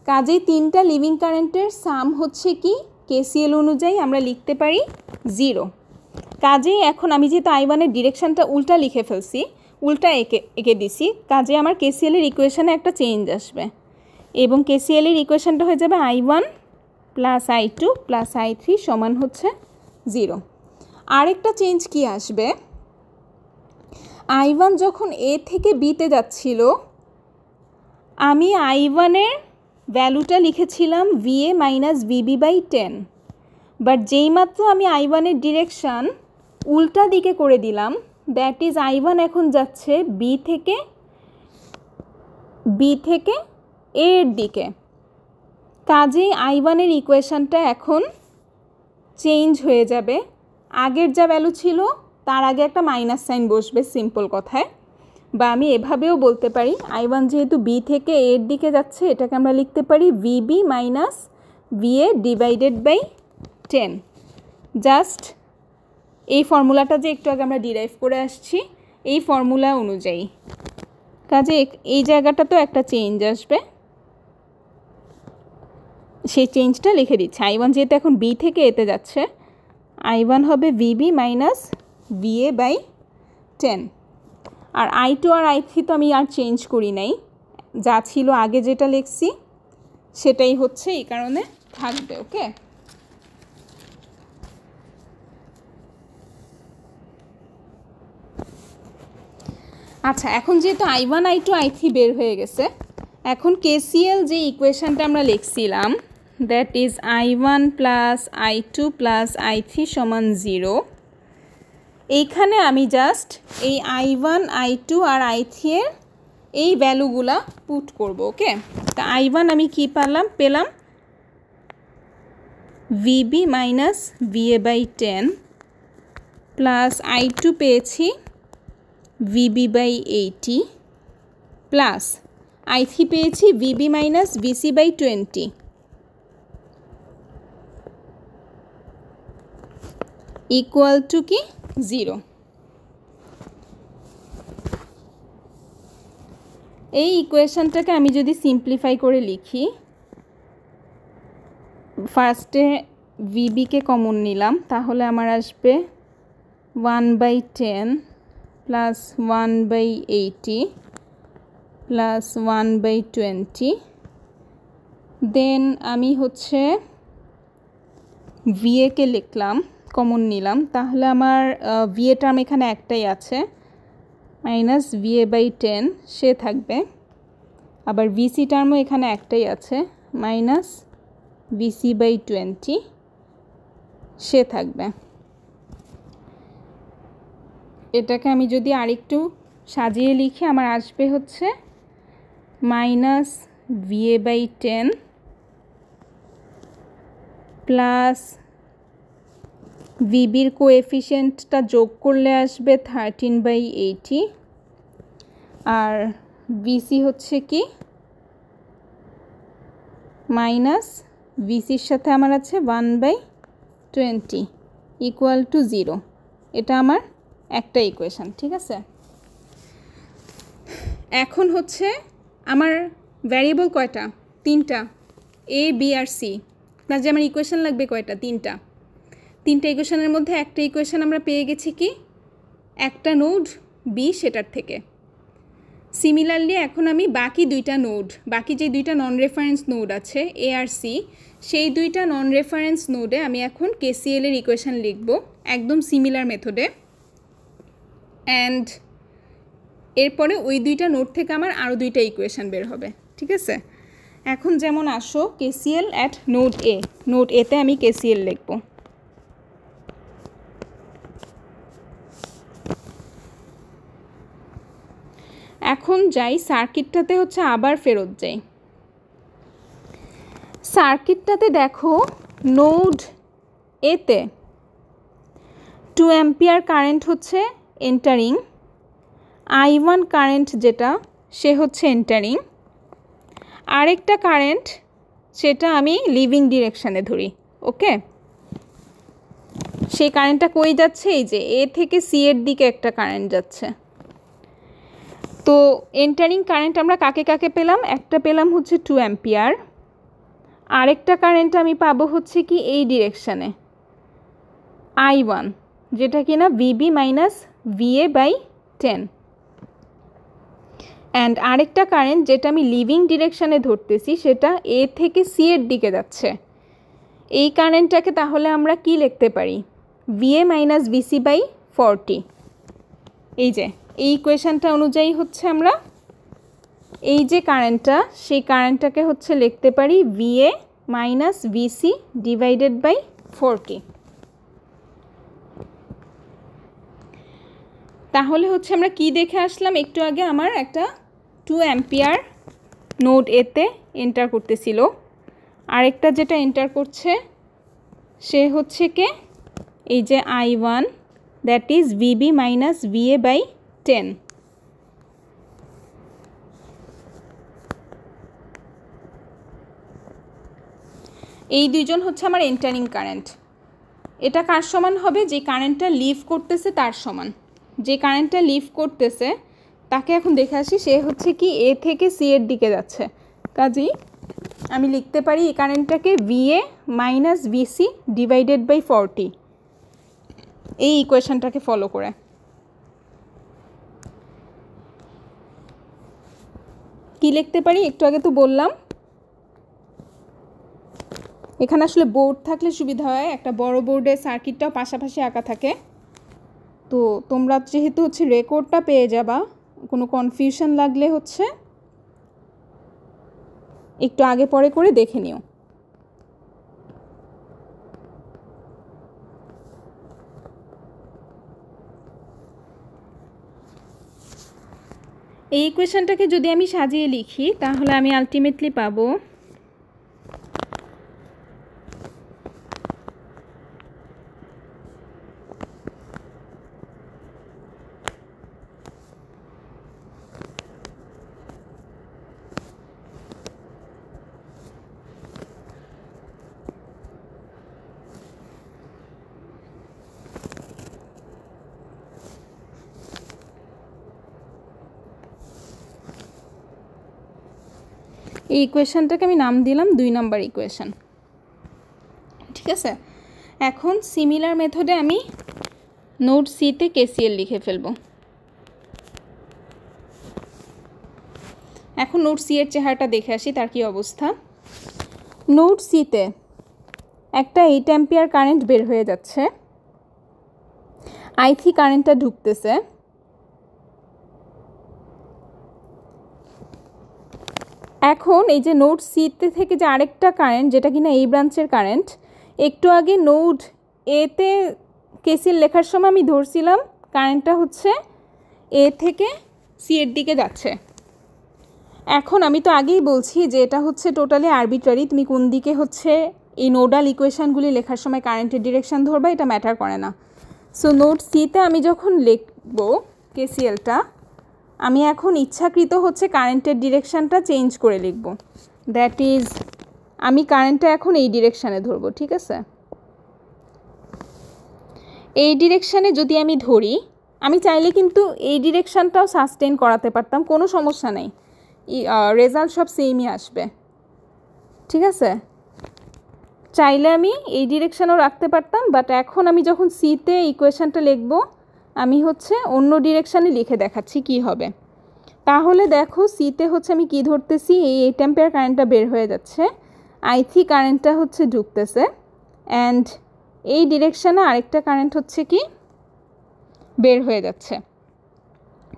কাজেই তিনটা লিভিং কারেন্টের সাম হচ্ছে কি কেসিএল অনুযায়ী আমরা লিখতে পারি 0। কাজেই এখন আমি যেহেতু I1-এর ডিরেকশানটা উল্টা লিখে ফেলছি, উল্টা এঁকে দিছি, কাজে আমার কেসিএলের ইকুয়েশানে একটা চেঞ্জ আসবে এবং কেসিএলের ইকুয়েশানটা হয়ে যাবে I1 plus I2 plus I3 সমান হচ্ছে 0। আরেকটা চেঞ্জ কি আসবে, I1 যখন এ থেকে বিতে যাচ্ছিল আমি I1-এর ভ্যালুটা লিখেছিলাম VA মাইনাস VB/10, বাট যেইমাত্র আমি I1-এর ডিরেকশান উল্টা দিকে করে দিলাম, দ্যাট ইজ I1 এখন যাচ্ছে বি থেকে এ এর দিকে। কাজেই I1-এর ইকুয়েশানটা এখন চেঞ্জ হয়ে যাবে, আগের যা ভ্যালু ছিল তার আগে একটা মাইনাস সাইন বসবে সিম্পল কথায়, বা আমি এভাবেও বলতে পারি I1 যেহেতু বি থেকে এ এর দিকে যাচ্ছে এটাকে আমরা লিখতে পারি VB minus VA divided by 10। Just এই ফর্মুলাটা যে একটু আগে আমরা ডিরাইভ করে আসছি এই ফর্মুলা অনুযায়ী, কাজে এই জায়গাটা তো একটা চেঞ্জ আসবে, সেই চেঞ্জটা লিখে দিচ্ছি। I1 যেহেতু এখন বি থেকে এতে যাচ্ছে, I1 হবে VB মাইনাস VA/10। আর I2 আর I3 তো আমি আর চেঞ্জ করি নাই, যা ছিল আগে যেটা লিখছি সেটাই হচ্ছে, এই কারণে থাকবে। ওকে, আচ্ছা, এখন যেহেতু I1 I2 I3 বের হয়ে গেছে, এখন কেসিএল যে ইকুয়েশানটা আমরা লিখছিলাম that is I1 plus I2 plus I3 সমান 0, এইখানে আমি জাস্ট এই I1 I2 আর I3 এর এই ভ্যালুগুলা পুট করব। ওকে, তা I1 আমি কি পেলাম VB minus VA/10 plus I2 পেয়েছি VB/80 প্লাস I3 পেয়েছি VB minus VC/20 equal to কি 0। এই ইকুয়েশনটাকে আমি যদি সিম্পলিফাই করে লিখি, ফার্স্টে VB-কে কমন নিলাম, তাহলে আমার আসবে 1/10 প্লাস 1/80 প্লাস 1/20। দেন আমি হচ্ছে VA-কে লিখলাম, কমন নিলাম, তাহলে আমার VA টার্ম এখানে একটাই আছে মাইনাস VA/10 সে থাকবে, আবার VC টার্মও এখানে একটাই আছে মাইনাস VC/20 সে থাকবে। এটাকে আমি যদি আরেকটু সাজিয়ে লিখি আমার আসবে হচ্ছে মাইনাস VA/10 প্লাস VB-র কোএফিশিয়েন্টটা যোগ করলে আসবে 13/80, আর VC হচ্ছে কি মাইনাস VCর সাথে আমার আছে 1/20 ইকুয়াল টু 0। এটা আমার একটা ইকুয়েশান, ঠিক আছে। এখন হচ্ছে আমার ভ্যারিয়েবল কয়টা, তিনটা, A B আর C, কাজে আমার ইকুয়েশান লাগবে কয়টা, তিনটা ইকুয়েশানের মধ্যে একটা ইকুয়েশান আমরা পেয়ে গেছি কি একটা নোড B সেটার থেকে। সিমিলারলি এখন আমি বাকি যে দুইটা নন রেফারেন্স নোড আছে A আর C, সেই দুইটা নন রেফারেন্স নোডে আমি এখন কেসিএলের ইকুয়েশান লিখব একদম সিমিলার মেথডে, অ্যান্ড এরপরে ওই দুইটা নোড থেকে আমার আরও দুইটা ইকুয়েশান বের হবে, ঠিক আছে। এখন যেমন আসো কেসিএল অ্যাট নোড এতে আমি কেসিএল লিখব। এখন যাই সার্কিটটাতে হচ্ছে আবার ফেরত যাই। সার্কিটটাতে দেখো নোড এতে 2 অ্যাম্পিয়ার কারেন্ট হচ্ছে এন্টারিং, I1 কারেন্ট যেটা সে হচ্ছে এন্টারিং, আরেকটা কারেন্ট সেটা আমি লিভিং ডিরেকশানে ধরি। ওকে, সেই কারেন্টটা কই যাচ্ছে? এই যে এ থেকে সি এর দিকে একটা কারেন্ট যাচ্ছে। তো এন্টারিং কারেন্ট আমরা কাকে কাকে পেলাম? একটা পেলাম হচ্ছে 2 অ্যাম্পিয়ার, আরেকটা কারেন্ট আমি পাবো হচ্ছে কি এই ডিরেকশানে I1, যেটা কিনা VB মাইনাস VA/10, অ্যান্ড আরেকটা কারেন্ট যেটা আমি লিভিং ডিরেকশানে ধরতেছি সেটা এ থেকে সি এর দিকে যাচ্ছে। এই কারেন্টটাকে তাহলে আমরা কি লিখতে পারি? VA minus VC/40। এই যে এই ইকুয়েশানটা অনুযায়ী হচ্ছে আমরা এই যে কারেন্টটা, সেই কারেন্টটাকে হচ্ছে লিখতে পারি VA মাইনাস VC/40। তাহলে হচ্ছে আমরা কি দেখে আসলাম? একটু আগে আমার একটা 2 অ্যাম্পিয়ার নোড এতে এন্টার করতেছিল, আরেকটা যেটা এন্টার করছে সে হচ্ছে কে? এই যে I1, that is VB minus VA/10। এই দুইজন হচ্ছে আমার এন্টারিং কারেন্ট। এটা কার সমান হবে? যে কারেন্টটা লিভ করতেছে তার সমান। যে কারেন্টটা লিভ করতেছে তাকে এখন দেখে আসি, সে হচ্ছে কি এ থেকে সি এর দিকে যাচ্ছে। কাজেই আমি লিখতে পারি এই কারেন্টটাকে VA মাইনাস VC/40, এই ইকুয়েশনটাকে ফলো করে। কি লিখতে পারি? একটু আগে তো বললাম, এখানে আসলে বোর্ড থাকলে সুবিধা হয়, একটা বড় বোর্ডে সার্কিটটাও পাশাপাশি আঁকা থাকে। তো তোমরা যেহেতু হচ্ছে রেকর্ডটা পেয়ে যাবা, কোনো কনফিউশন লাগলে হচ্ছে একটু আগে পরে করে দেখে নিও। এই ইকুয়েশনটাকে যদি আমি সাজিয়ে লিখি তাহলে আমি আলটিমেটলি পাবো এই ইকুয়েশনটাকে আমি নাম দিলাম 2 নম্বর ইকুয়েশন। ঠিক আছে, এখন সিমিলার মেথডে আমি নোড সিতে KCL লিখে ফেলবো। এখন নোড সি এর চেহারাটা দেখে আসি তার কি অবস্থা। নোড সিতে একটা 8 অ্যাম্পিয়ার কারেন্ট বের হয়ে যাচ্ছে, I3 কারেন্টটা ঢুকতেছে। এখন এই যে নোড সিতে থেকে যে আরেকটা কারেন্ট যেটা কিনা এই ব্রাঞ্চের কারেন্ট, একটু আগে নোড এতে KCL লেখার সময় আমি ধরছিলাম কারেন্টটা হচ্ছে এ থেকে সি এর দিকে যাচ্ছে। এখন আমি তো আগেই বলছি যে এটা হচ্ছে টোটালি আরবিট্রারি, তুমি কোন দিকে হচ্ছে এই নোডাল ইকুয়েশানগুলি লেখার সময় কারেন্টের ডিরেকশান ধরবা এটা ম্যাটার করে না। সো নোড সিতে আমি যখন লিখব KCLটা, আমি এখন ইচ্ছাকৃত হচ্ছে কারেন্টের ডিরেকশানটা চেঞ্জ করে লিখব। দ্যাট ইজ আমি কারেন্টটা এখন এই ডিরেকশানে ধরবো। ঠিক আছে, এই ডিরেকশানে যদি আমি ধরি, আমি চাইলে কিন্তু এই ডিরেকশানটাও সাস্টেন করাতে পারতাম, কোনো সমস্যা নেই, রেজাল্ট সব সেমই আসবে। ঠিক আছে, চাইলে আমি এই ডিরেকশানও রাখতে পারতাম, বাট এখন আমি যখন সিতে ইকুয়েশানটা লিখব আমি হচ্ছে অন্য ডিরেকশানে লিখে দেখাচ্ছি কি হবে। তাহলে দেখো সিতে হচ্ছে আমি কি ধরতেছি, এই 8 অ্যাম্পিয়ার কারেন্টটা বের হয়ে যাচ্ছে, I3 কারেন্টটা হচ্ছে ঢুকতেছে, অ্যান্ড এই ডিরেকশানে আরেকটা কারেন্ট হচ্ছে কি বের হয়ে যাচ্ছে।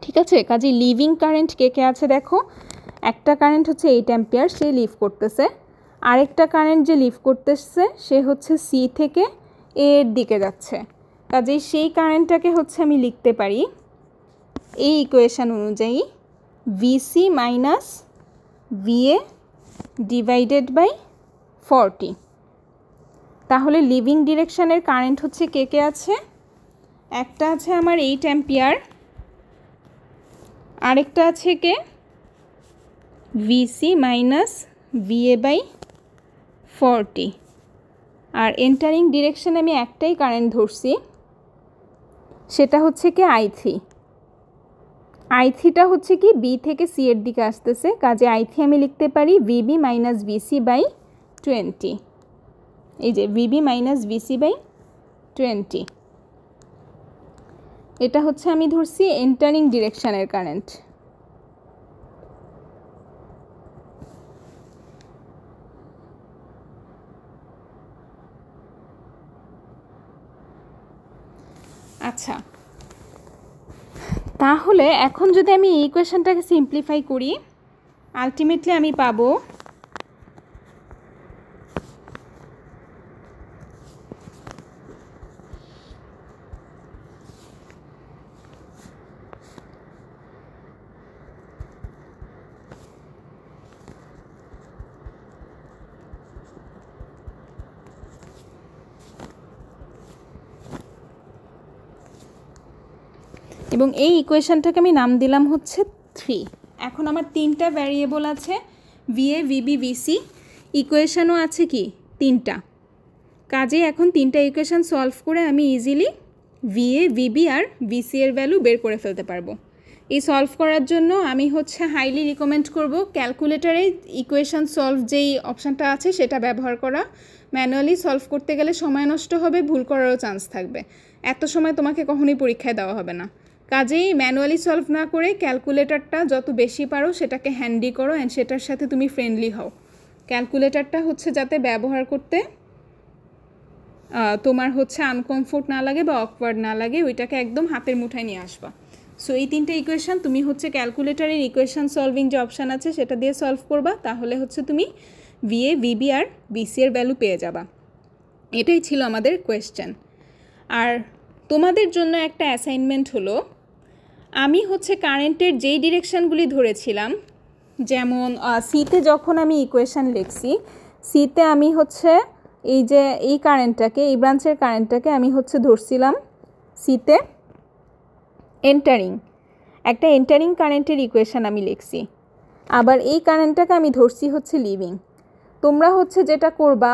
ঠিক আছে, কাজে লিভিং কারেন্ট কে কে আছে দেখো, একটা কারেন্ট হচ্ছে 8 অ্যাম্পিয়ার, সে লিভ করতেছে, আরেকটা কারেন্ট যে লিভ করতেছে সে হচ্ছে সি থেকে এ এর দিকে যাচ্ছে। কাজেই সেই কারেন্টটাকে হচ্ছে আমি লিখতে পারি এই ইকুয়েশান অনুযায়ী VC মাইনাস VA/40। তাহলে লিভিং ডিরেকশানের কারেন্ট হচ্ছে কে কে আছে, একটা আছে আমার 8 অ্যাম্পিয়ার, আরেকটা আছে কে ভিসি মাইনাস ভিএ বাই 40 আর এন্টারিং ডিরেকশানে আমি একটাই কারেন্ট ধরছি, সেটা হচ্ছে কি আই3টা হচ্ছে কি বি থেকে সি এর দিকে আসতেছে, কাজে আই3 আমি লিখতে পারি ভিবি মাইনাস ভিসি বাই 20। এই যে ভিবি মাইনাস ভিসি বাই 20, এটা হচ্ছে আমি ধরছি এন্টারিং ডিরেকশানের কারেন্ট। আচ্ছা, তাহলে এখন যদি আমি এই ইকুয়েশনটাকে সিম্পলিফাই করি, আলটিমেটলি আমি পাবো এবং এই ইকুয়েশনটাকে আমি নাম দিলাম হচ্ছে 3। এখন আমার তিনটা ভ্যারিয়েবল আছে, ভিএ ভিবি ভিসি, ইকুয়েশনও আছে কি তিনটা, কাজে এখন তিনটা ইকুয়েশন সলভ করে আমি ইজিলি ভিএ ভিবি আর ভিসি এর ভ্যালু বের করে ফেলতে পারবো। এই সলভ করার জন্য আমি হচ্ছে হাইলি রিকমেন্ড করব ক্যালকুলেটারে ইকুয়েশন সলভ যেই অপশানটা আছে সেটা ব্যবহার করা। ম্যানুয়ালি সলভ করতে গেলে সময় নষ্ট হবে, ভুল করারও চান্স থাকবে, এত সময় তোমাকে কখনোই পরীক্ষায় দেওয়া হবে না। কাজেই ম্যানুয়ালি সলভ না করে ক্যালকুলেটরটা যত বেশি পারো সেটাকে হ্যান্ডি করো অ্যান্ড সেটার সাথে তুমি ফ্রেন্ডলি হও। ক্যালকুলেটরটা হচ্ছে যাতে ব্যবহার করতে তোমার হচ্ছে আনকমফোর্ট না লাগে বা অকওয়ার্ড না লাগে, ওইটাকে একদম হাতের মুঠায় নিয়ে আসবা। সো এই তিনটে ইকুয়েশন তুমি হচ্ছে ক্যালকুলেটরের ইকুয়েশন সলভিং যে অপশান আছে সেটা দিয়ে সলভ করবা, তাহলে হচ্ছে তুমি ভিএ ভিবি আর ভিসি এর ভ্যালু পেয়ে যাবা। এটাই ছিল আমাদের কোয়েশ্চেন। আর তোমাদের জন্য একটা অ্যাসাইনমেন্ট হলো, আমি হচ্ছে কারেন্টের যেই ডিরেকশানগুলি ধরেছিলাম, যেমন সিতে যখন আমি ইকুয়েশান লিখছি, সিতে আমি হচ্ছে এই যে এই কারেন্টটাকে, এই ব্রাঞ্চের কারেন্টটাকে আমি হচ্ছে ধরছিলাম সিতে এন্টারিং, একটা এন্টারিং কারেন্টের ইকুয়েশান আমি লিখছি। আবার এই কারেন্টটাকে আমি ধরছি হচ্ছে লিভিং। তোমরা হচ্ছে যেটা করবা,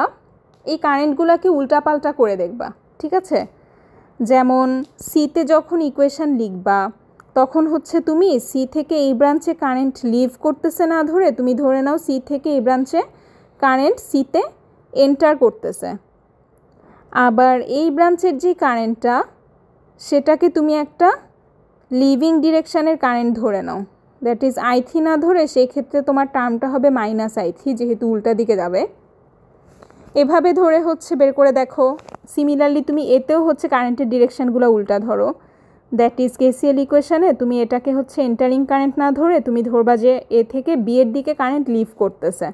এই কারেন্টগুলোকে উল্টাপাল্টা করে দেখবা, ঠিক আছে? যেমন সিতে যখন ইকুয়েশান লিখবা তখন হচ্ছে তুমি সি থেকে এই ব্রাঞ্চে কারেন্ট লিভ করতেছে না ধরে তুমি ধরে নাও সি থেকে এই ব্রাঞ্চে কারেন্ট সিতে এন্টার করতেছে। আবার এই ব্রাঞ্চের যে কারেন্টটা সেটাকে তুমি একটা লিভিং ডিরেকশানের কারেন্ট ধরে নাও, দ্যাট ইজ আই3 না ধরে, সেই ক্ষেত্রে তোমার টার্মটা হবে মাইনাস আই3 যেহেতু উল্টা দিকে যাবে। এভাবে ধরে হচ্ছে বের করে দেখো। সিমিলারলি তুমি এতেও হচ্ছে কারেন্টের ডিরেকশানগুলো উল্টা ধরো, দ্যাট ইজ কেসিএল ইকুয়েশানে তুমি এটাকে হচ্ছে এন্টারিং কারেন্ট না ধরে তুমি ধরবা যে এ থেকে বি এর দিকে কারেন্ট লিভ করতেছে,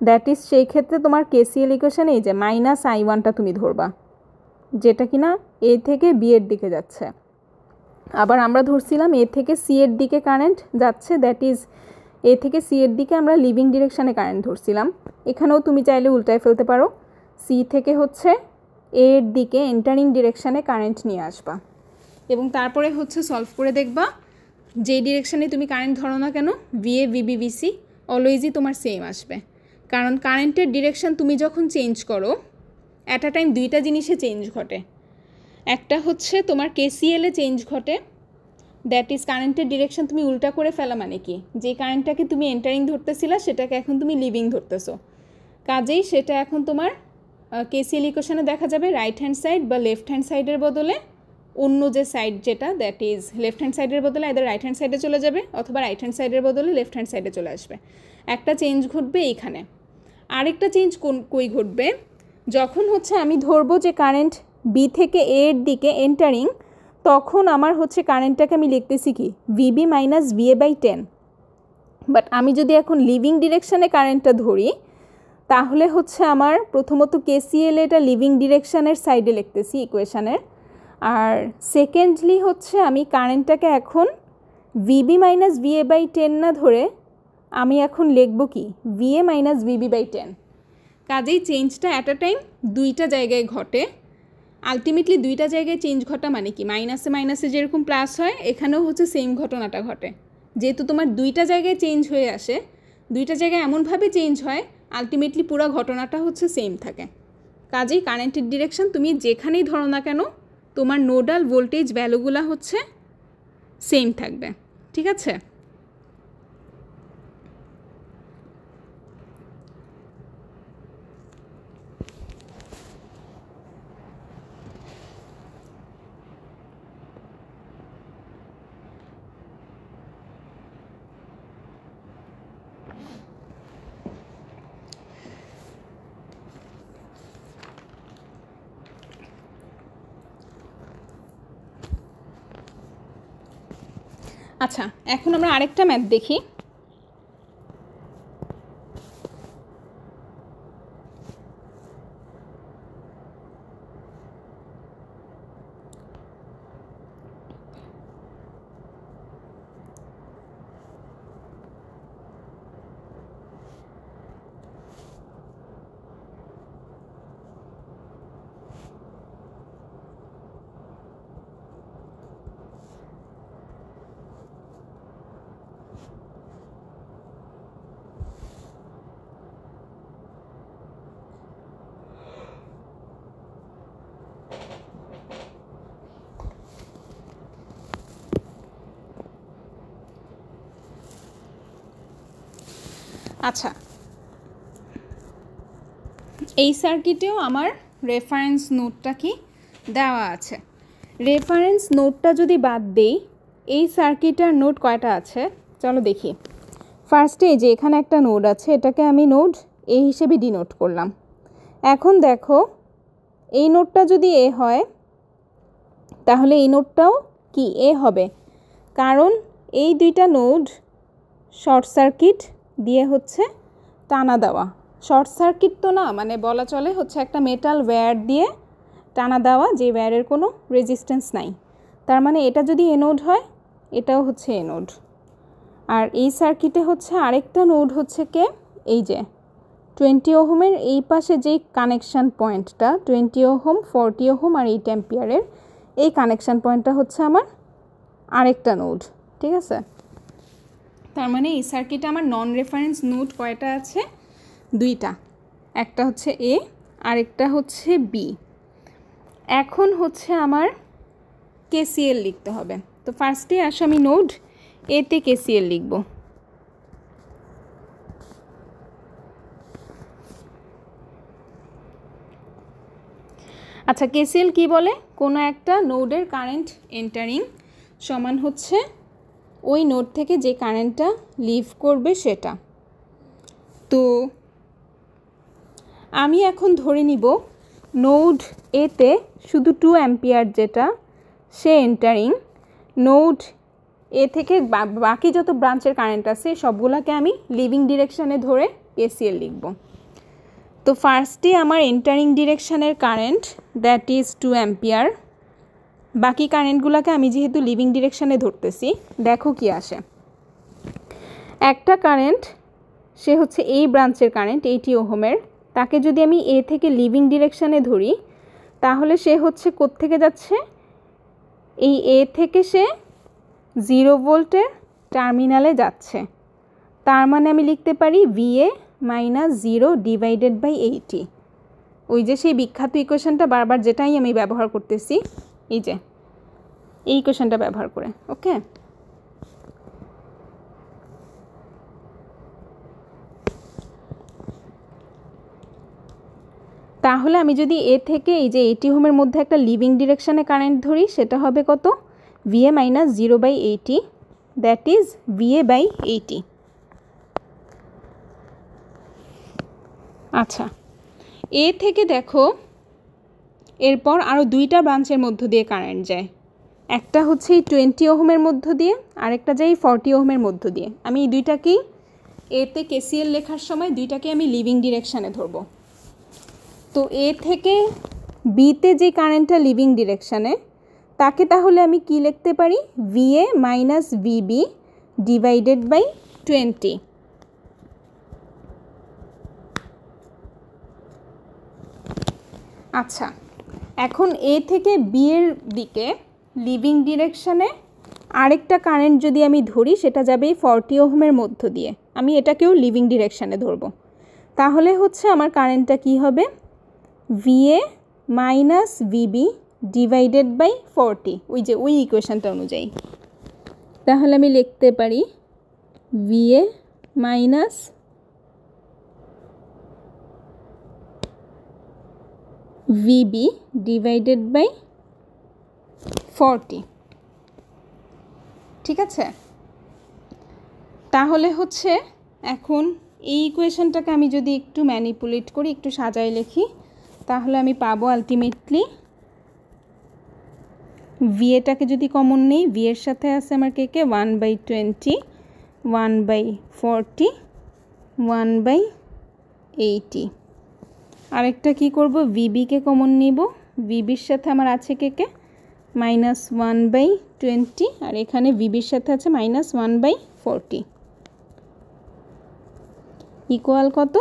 দ্যাট ইজ সেই ক্ষেত্রে তোমার কেসিএল ইকুয়েশানে এই যে মাইনাস I1টা তুমি ধরবা, যেটা কিনা এ থেকে বি এর দিকে যাচ্ছে। আবার আমরা ধরছিলাম এ থেকে সি এর দিকে কারেন্ট যাচ্ছে, দ্যাট ইজ এ থেকে সি এর দিকে আমরা লিভিং ডিরেকশানে কারেন্ট ধরছিলাম। এখানেও তুমি চাইলে উল্টায় ফেলতে পারো, সি থেকে হচ্ছে এ এর দিকে এন্টারিং ডিরেকশানে কারেন্ট নিয়ে আসবা এবং তারপরে হচ্ছে সলভ করে দেখবা যেই ডিরেকশানে তুমি কারেন্ট ধরো না কেন, ভিএ ভিবি ভিসি অলওয়েজই তোমার সেম আসবে। কারণ কারেন্টের ডিরেকশান তুমি যখন চেঞ্জ করো অ্যাট আ টাইম দুইটা জিনিসে চেঞ্জ ঘটে, একটা হচ্ছে তোমার কেসিএলে চেঞ্জ ঘটে, দ্যাট ইজ কারেন্টের ডিরেকশান তুমি উল্টা করে ফেলা, মানে কি যে কারেন্টটাকে তুমি এন্টারিং ধরতেছিলা সেটাকে এখন তুমি লিভিং ধরতেছো, কাজেই সেটা এখন তোমার কেসিএল ইকুয়েশনে দেখা যাবে রাইট হ্যান্ড সাইড বা লেফট হ্যান্ড সাইডের বদলে অন্য যে সাইড যেটা, দ্যাট ইজ লেফট হ্যান্ড সাইডের বদলে এদের রাইট হ্যান্ড সাইডে চলে যাবে অথবা রাইট হ্যান্ড সাইডের বদলে লেফট হ্যান্ড সাইডে চলে আসবে। একটা চেঞ্জ ঘটবে এইখানে। আরেকটা চেঞ্জ কই ঘটবে, যখন হচ্ছে আমি ধরবো যে কারেন্ট বি থেকে এ এর দিকে এন্টারিং, তখন আমার হচ্ছে কারেন্টটাকে আমি লিখতেছি কি VB minus VA by 10। But আমি যদি এখন লিভিং ডিরেকশানে কারেন্টটা ধরি তাহলে হচ্ছে আমার প্রথমত কেসিএল এটা লিভিং ডিরেকশানের সাইডে লিখতেছি ইকুয়েশানের, আর সেকেন্ডলি হচ্ছে আমি কারেন্টটাকে এখন ভিবি মাইনাস ভিএ বাই 10 না ধরে আমি এখন লিখব কি ভিএ মাইনাস ভিবি বাই 10। কাজেই চেঞ্জটা অ্যাট আ টাইম দুইটা জায়গায় ঘটে। আলটিমেটলি দুইটা জায়গায় চেঞ্জ ঘটা মানে কি মাইনাসে মাইনাসে যেরকম প্লাস হয় এখানেও হচ্ছে সেম ঘটনাটা ঘটে, যেহেতু তোমার দুইটা জায়গায় চেঞ্জ হয়ে আসে, দুইটা জায়গায় এমনভাবে চেঞ্জ হয় আলটিমেটলি পুরো ঘটনাটা হচ্ছে সেম থাকে। কাজেই কারেন্টের ডিরেকশন তুমি যেখানেই ধরো না কেন তোমার নোডাল ভোল্টেজ ভ্যালুগুলো হচ্ছে সেম থাকবে। ঠিক আছে? আচ্ছা, এখন আমরা আরেকটা ম্যাথ দেখি। আচ্ছা, এই সার্কিটেও আমার রেফারেন্স নোটটা কি দেওয়া আছে। রেফারেন্স নোটটা যদি বাদ দেই, এই সার্কিটের নোট কয়টা আছে চলো দেখি। ফার্স্টে যে এখানে একটা নোড আছে, এটাকে আমি নোড এ হিসেবে ডিনোট করলাম। এখন দেখো এই নোটটা যদি এ হয় তাহলে এই নোটটাও কি এ হবে, কারণ এই দুইটা নোড শর্ট সার্কিট দিয়ে হচ্ছে টানা দেওয়া। শর্ট সার্কিট তো না, মানে বলা চলে হচ্ছে একটা মেটাল ওয়্যার দিয়ে টানা দেওয়া, যে ওয়্যারের কোনো রেজিস্ট্যান্স নাই। তার মানে এটা যদি এ নোড হয়, এটাও হচ্ছে এ নোড। আর এই সার্কিটে হচ্ছে আরেকটা নোড হচ্ছে কে, এই যে 20 ওহমের এই পাশে যেই কানেকশান পয়েন্টটা 20 ওহম, 40 ওহম আর 8 অ্যাম্পিয়ারের এই কানেকশান পয়েন্টটা হচ্ছে আমার আরেকটা নোড। ঠিক আছে? তার মানে এই সার্কিটে আমার নন রেফারেন্স নোড কয়টা আছে? দুইটা, একটা হচ্ছে এ আরেকটা হচ্ছে বি। এখন হচ্ছে আমার কেসিএল লিখতে হবে। তো ফার্স্টে আসো আমি নোড এতে কেসিএল লিখব। আচ্ছা, কেসিএল কি বলে? কোনো একটা নোডের কারেন্ট এন্টারিং সমান হচ্ছে ওই নোড থেকে যে কারেন্টটা লিভ করবে সেটা। তো আমি এখন ধরে নিব নোড এতে শুধু 2 অ্যাম্পিয়ার যেটা সে এন্টারিং, নোড এ থেকে বাকি যত ব্রাঞ্চের কারেন্ট আছে সবগুলোকে আমি লিভিং ডিরেকশানে ধরে কেসিএল লিখব। তো ফার্স্টে আমার এন্টারিং ডিরেকশানের কারেন্ট দ্যাট ইজ 2 অ্যাম্পিয়ার। বাকি কারেন্টগুলোকে আমি যেহেতু লিভিং ডিরেকশানে ধরতেছি, দেখো কি আসে। একটা কারেন্ট সে হচ্ছে এই ব্রাঞ্চের কারেন্ট 80 ওহমের, তাকে যদি আমি এ থেকে লিভিং ডিরেকশানে ধরি তাহলে সে হচ্ছে কোত্থেকে যাচ্ছে, এই এ থেকে সে 0 ভোল্টের টার্মিনালে যাচ্ছে। তার মানে আমি লিখতে পারি VA - 0 ডিভাইডেড বাই 80। ওই যে সেই বিখ্যাত ইকুয়েশনটা বারবার যেটাই আমি ব্যবহার করতেছি, এই যে এই ইকুয়েশনটা ব্যবহার করে। ওকে, তাহলে আমি যদি এ থেকে এই যে 80 ওহমের মধ্যে একটা লিভিং ডিরেকশানে কারেন্ট ধরি, সেটা হবে কত? VA - 0 by 80, that is VA by 80। আচ্ছা, এ থেকে দেখো এরপর আরও দুইটা ব্রাঞ্চের মধ্য দিয়ে কারেন্ট যায়। একটা হচ্ছে এই 20 ওহমের মধ্য দিয়ে, আরেকটা যায় 40 ওহমের মধ্য দিয়ে। আমি এই দুইটাকেই এতে কেসিএল লেখার সময় দুইটাকে আমি লিভিং ডিরেকশানে ধরব। তো এ থেকে বিতে যে কারেন্টটা লিভিং ডিরেকশানে, তাকে তাহলে আমি কি লিখতে পারি? VA - VB divided by 20। আচ্ছা, এখন এ থেকে বি এর দিকে লিভিং ডিরেকশানে আরেকটা কারেন্ট যদি আমি ধরি সেটা যাবে 40 ওহমের মধ্য দিয়ে, আমি এটাকেও লিভিং ডিরেকশানে ধরব। তাহলে হচ্ছে আমার কারেন্টটা কি হবে, VA minus VB divided by 40, ওই ইকুয়েশানটা অনুযায়ী। তাহলে আমি লিখতে পারি VA minus VB divided by 40। ঠিক আছে, তাহলে হচ্ছে এখন এই ইকুয়েশনটাকে আমি যদি একটু ম্যানিপুলেট করি, একটু সাজায় লিখি, তাহলে আমি পাবো আলটিমেটলি ভিএটাকে যদি কমন নেই, ভি এর সাথে আছে আমার কে 1/20, 1/40, 1/80। আরেকটা কি করব, ভিবিকে কমন নিব, ভিবির সাথে আমার আছে কে -1/20, আর এখানে ভিবির সাথে আছে -1/40 ইকুয়াল কত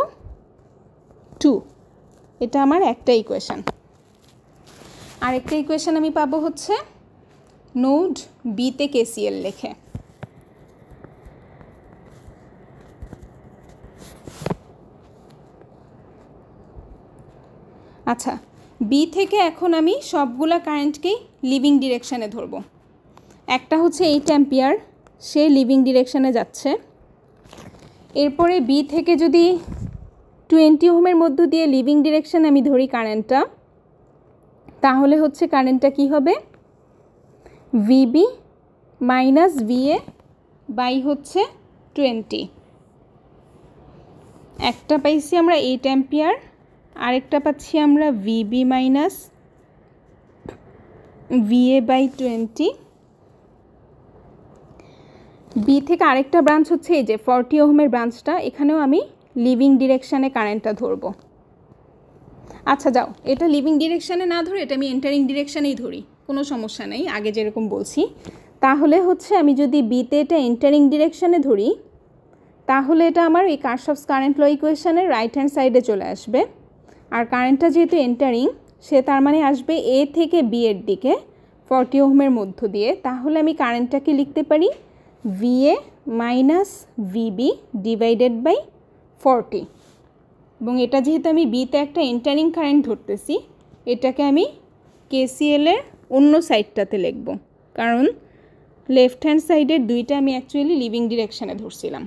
2। এটা আমার একটা ইকুয়েশান। আরেকটা ইকুয়েশান আমি পাবো হচ্ছে নোড বিতে কেসিএল লেখে। আচ্ছা, বি থেকে এখন আমি সবগুলা কারেন্টকেই লিভিং ডিরেকশানে ধরব। একটা হচ্ছে 8 অ্যাম্পিয়ার, সে লিভিং ডিরেকশানে যাচ্ছে। এরপরে বি থেকে যদি 20 ওহমের মধ্য দিয়ে লিভিং ডিরেকশানে আমি ধরি কারেন্টটা, তাহলে হচ্ছে কারেন্টটা কি হবে, ভিবি মাইনাস ভিএ বাই হচ্ছে 20। একটা পাইছি আমরা 8 অ্যাম্পিয়ার, আরেকটা পাচ্ছি আমরা VB minus VA by 20। B থেকে আরেকটা ব্রাঞ্চ হচ্ছে এই যে 40 ওহমের ব্রাঞ্চটা, এখানেও আমি লিভিং ডিরেকশানে কারেন্টটা ধরবো। আচ্ছা যাও, এটা লিভিং ডিরেকশানে না ধরে এটা আমি এন্টারিং ডিরেকশানেই ধরি, কোনো সমস্যা নেই, আগে যেরকম বলছি। তাহলে হচ্ছে আমি যদি বিতে এটা এন্টারিং ডিরেকশানে ধরি, তাহলে এটা আমার এই কারশফস কারেন্ট ল ইকুয়েশানের রাইট হ্যান্ড সাইডে চলে আসবে। আর কারেন্টটা যেহেতু এন্টারিং, সে তার মানে আসবে এ থেকে বি এর দিকে 40 ওহমের মধ্য দিয়ে। তাহলে আমি কারেন্টটাকে লিখতে পারি VA minus VB divided by 40। এবং এটা যেহেতু আমি বিতে একটা এন্টারিং কারেন্ট ধরতেছি, এটাকে আমি কেসিএলের অন্য সাইডটাতে লিখব, কারণ লেফট হ্যান্ড সাইডের দুইটা আমি অ্যাকচুয়ালি লিভিং ডিরেকশানে ধরছিলাম।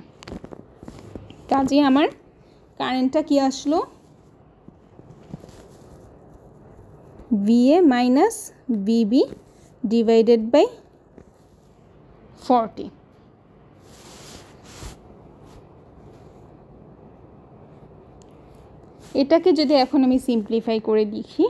কাজে আমার কারেন্টটা কি আসলো, VA minus VB divided by 40। এটাকে যদি এখন আমি সিম্পলিফাই করে লিখি,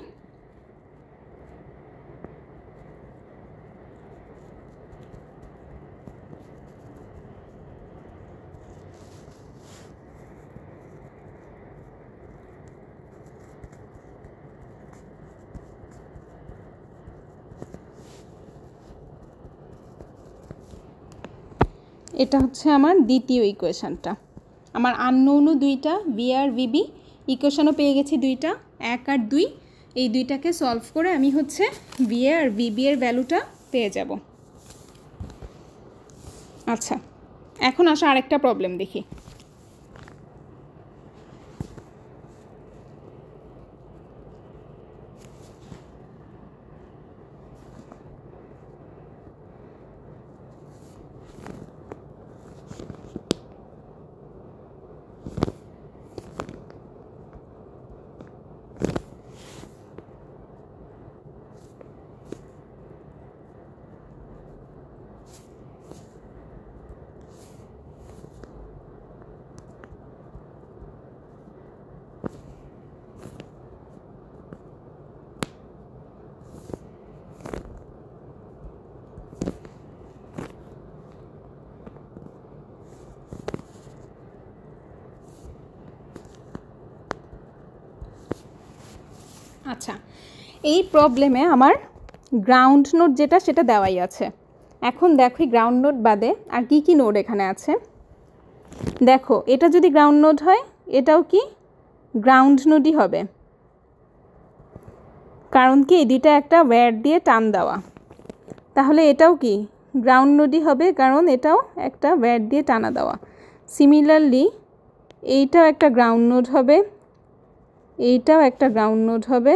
এটা হচ্ছে আমার দ্বিতীয় ইকুয়েশানটা। আমার আননোনও দুইটা, ভি আর ভিবি, ইকুয়েশানও পেয়ে গেছি দুইটা, 1 আর 2। এই দুইটাকে সলভ করে আমি হচ্ছে ভি আর ভিবি এর ভ্যালুটা পেয়ে যাব। আচ্ছা, এখন আসা আরেকটা প্রবলেম দেখি। আচ্ছা, এই প্রবলেমে আমার গ্রাউন্ড নোড যেটা সেটা দেওয়াই আছে। এখন দেখো এই গ্রাউন্ড নোড বাদে আর কি কি নোড এখানে আছে। দেখো, এটা যদি গ্রাউন্ড নোড হয়, এটাও কি গ্রাউন্ড নোডই হবে, কারণ কি এই দুইটা একটা ওয়্যার দিয়ে টান দেওয়া। তাহলে এটাও কি গ্রাউন্ড নোডই হবে, কারণ এটাও একটা ওয়্যার দিয়ে টানা দেওয়া। সিমিলারলি এইটাও একটা গ্রাউন্ড নোড হবে, এইটাও একটা গ্রাউন্ড নোড হবে,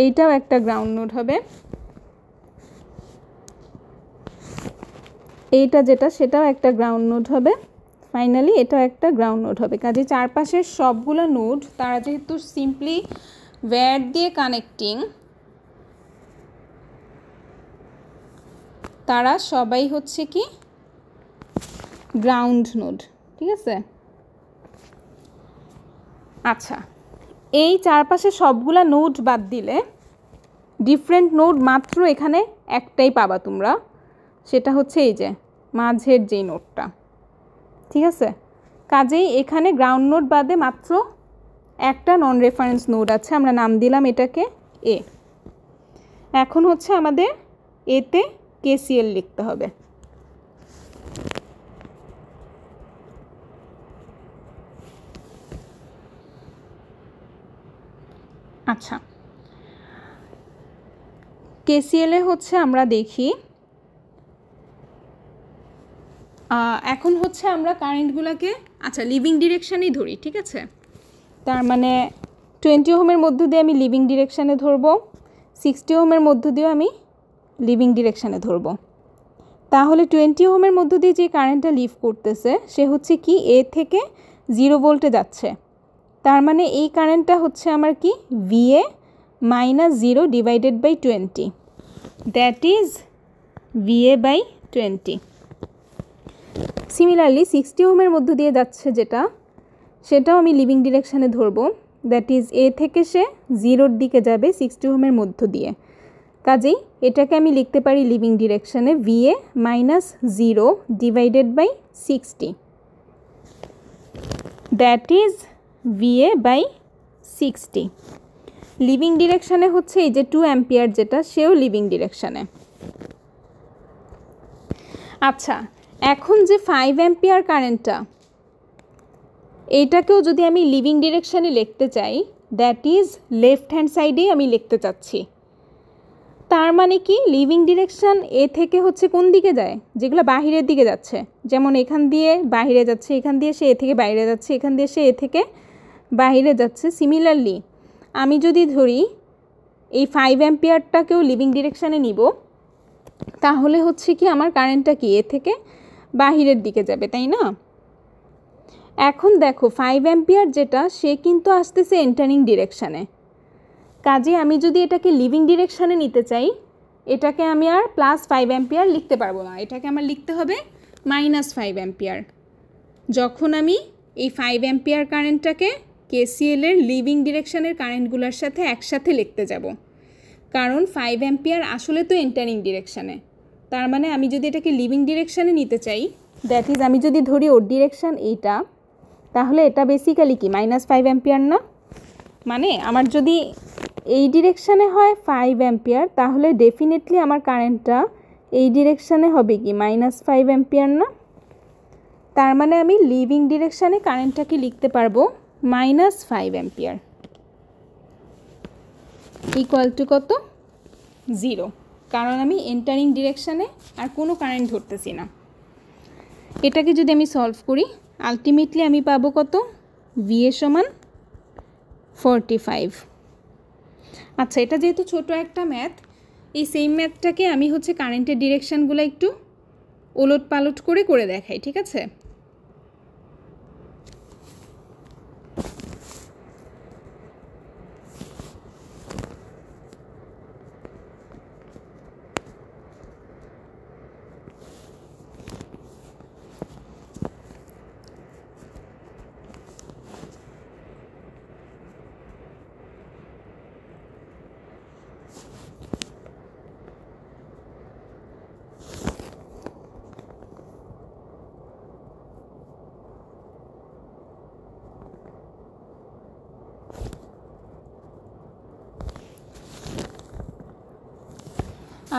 এইটাও একটা গ্রাউন্ড নোড হবে, এইটা যেটা সেটাও একটা গ্রাউন্ড নোড হবে, ফাইনালি এটাও একটা গ্রাউন্ড নোড হবে। কাজে চারপাশের সবগুলো নোড তারা যেহেতু সিম্পলি ওয়্যার দিয়ে কানেক্টিং, তারা সবাই হচ্ছে কি গ্রাউন্ড নোড, ঠিক আছে। আচ্ছা, এই চারপাশে সবগুলা নোড বাদ দিলে ডিফারেন্ট নোড মাত্র এখানে একটাই পাবা তোমরা, সেটা হচ্ছে এই যে মাঝের যেই নোডটা, ঠিক আছে। কাজেই এখানে গ্রাউন্ড নোড বাদে মাত্র একটা নন রেফারেন্স নোড আছে, আমরা নাম দিলাম এটাকে এ। এখন হচ্ছে আমাদের এতে কেসিএল লিখতে হবে। আচ্ছা, কেসিএলে হচ্ছে আমরা দেখি এখন হচ্ছে আমরা কারেন্টগুলোকে আচ্ছা লিভিং ডিরেকশানেই ধরি, ঠিক আছে। তার মানে 20 ওহমের মধ্য দিয়ে আমি লিভিং ডিরেকশানে ধরবো, 60 ওহমের মধ্য দিয়েও আমি লিভিং ডিরেকশানে ধরবো। তাহলে 20 ওহমের মধ্য দিয়ে যে কারেন্টটা লিভ করতেছে সে হচ্ছে কি এ থেকে 0 ভোল্টে যাচ্ছে, তার মানে এই কারেন্টটা হচ্ছে আমার কি VA -0 divided by 20, that is VA by 20। Similarly 60 ওহমের মধ্য দিয়ে যাচ্ছে যেটা, সেটাও আমি লিভিং ডিরেকশানে ধরবো, দ্যাট ইজ এ থেকে সে 0-র দিকে যাবে 60 ওহমের মধ্য দিয়ে। কাজেই এটাকে আমি লিখতে পারি লিভিং ডিরেকশানে VA -0 divided by 60, that is VA by 60। Living ডিরেকশানে হচ্ছে এই যে 2 অ্যাম্পিয়ার যেটা, সেও লিভিং ডিরেকশানে। আচ্ছা, এখন যে 5 অ্যাম্পিয়ার কারেন্টটা, এইটাকেও যদি আমি লিভিং ডিরেকশানে লিখতে চাই, দ্যাট ইজ লেফট হ্যান্ড সাইডেই আমি লিখতে চাচ্ছি। তার মানে কি লিভিং ডিরেকশান এ থেকে হচ্ছে কোন দিকে যায়, যেগুলো বাহিরের দিকে যাচ্ছে, যেমন এখান দিয়ে বাহিরে যাচ্ছে, এখান দিয়ে সে এ থেকে বাইরে যাচ্ছে, এখান দিয়ে সে এ থেকে বাহিরে যাচ্ছে। সিমিলারলি আমি যদি ধরি এই 5 অ্যাম্পিয়ারটাকেও লিভিং ডিরেকশানে নিব, তাহলে হচ্ছে কি আমার কারেন্টটা কি এ থেকে বাহিরের দিকে যাবে, তাই না। এখন দেখো 5 অ্যাম্পিয়ার যেটা, সে কিন্তু আসতেছে এন্টারিং ডিরেকশানে। কাজে আমি যদি এটাকে লিভিং ডিরেকশানে নিতে চাই, এটাকে আমি আর +5 অ্যাম্পিয়ার লিখতে পারবো না, এটাকে আমার লিখতে হবে -5 অ্যাম্পিয়ার। যখন আমি এই 5 অ্যাম্পিয়ার কারেন্টটাকে কেসিএলের লিভিং ডিরেকশানের কারেন্টগুলোর সাথে একসাথে লিখতে যাব, কারণ 5 অ্যাম্পিয়ার আসলে তো এন্টারিং ডিরেকশানে। তার মানে আমি যদি এটাকে লিভিং ডিরেকশানে নিতে চাই, দ্যাট ইজ আমি যদি ধরি ওর ডিরেকশান এইটা, তাহলে এটা বেসিক্যালি কি -5 অ্যাম্পিয়ার না। মানে আমার যদি এই ডিরেকশানে হয় 5 অ্যাম্পিয়ার, তাহলে ডেফিনেটলি আমার কারেন্টটা এই ডিরেকশানে হবে কি -5 অ্যাম্পিয়ার না। তার মানে আমি লিভিং ডিরেকশানে কারেন্টটাকে লিখতে পারবো -5 অ্যাম্পিয়ার ইকুয়াল টু কত 0, কারণ আমি এন্টারিং ডিরেকশানে আর কোনো কারেন্ট ধরতেছি না। এটাকে যদি আমি সলভ করি, আলটিমেটলি আমি পাবো কত VA সমান 45। আচ্ছা, এটা যেহেতু ছোট একটা ম্যাথ, এই সেম ম্যাথটাকে আমি হচ্ছে কারেন্টের ডিরেকশানগুলো একটু ওলট পালট করে দেখাই, ঠিক আছে।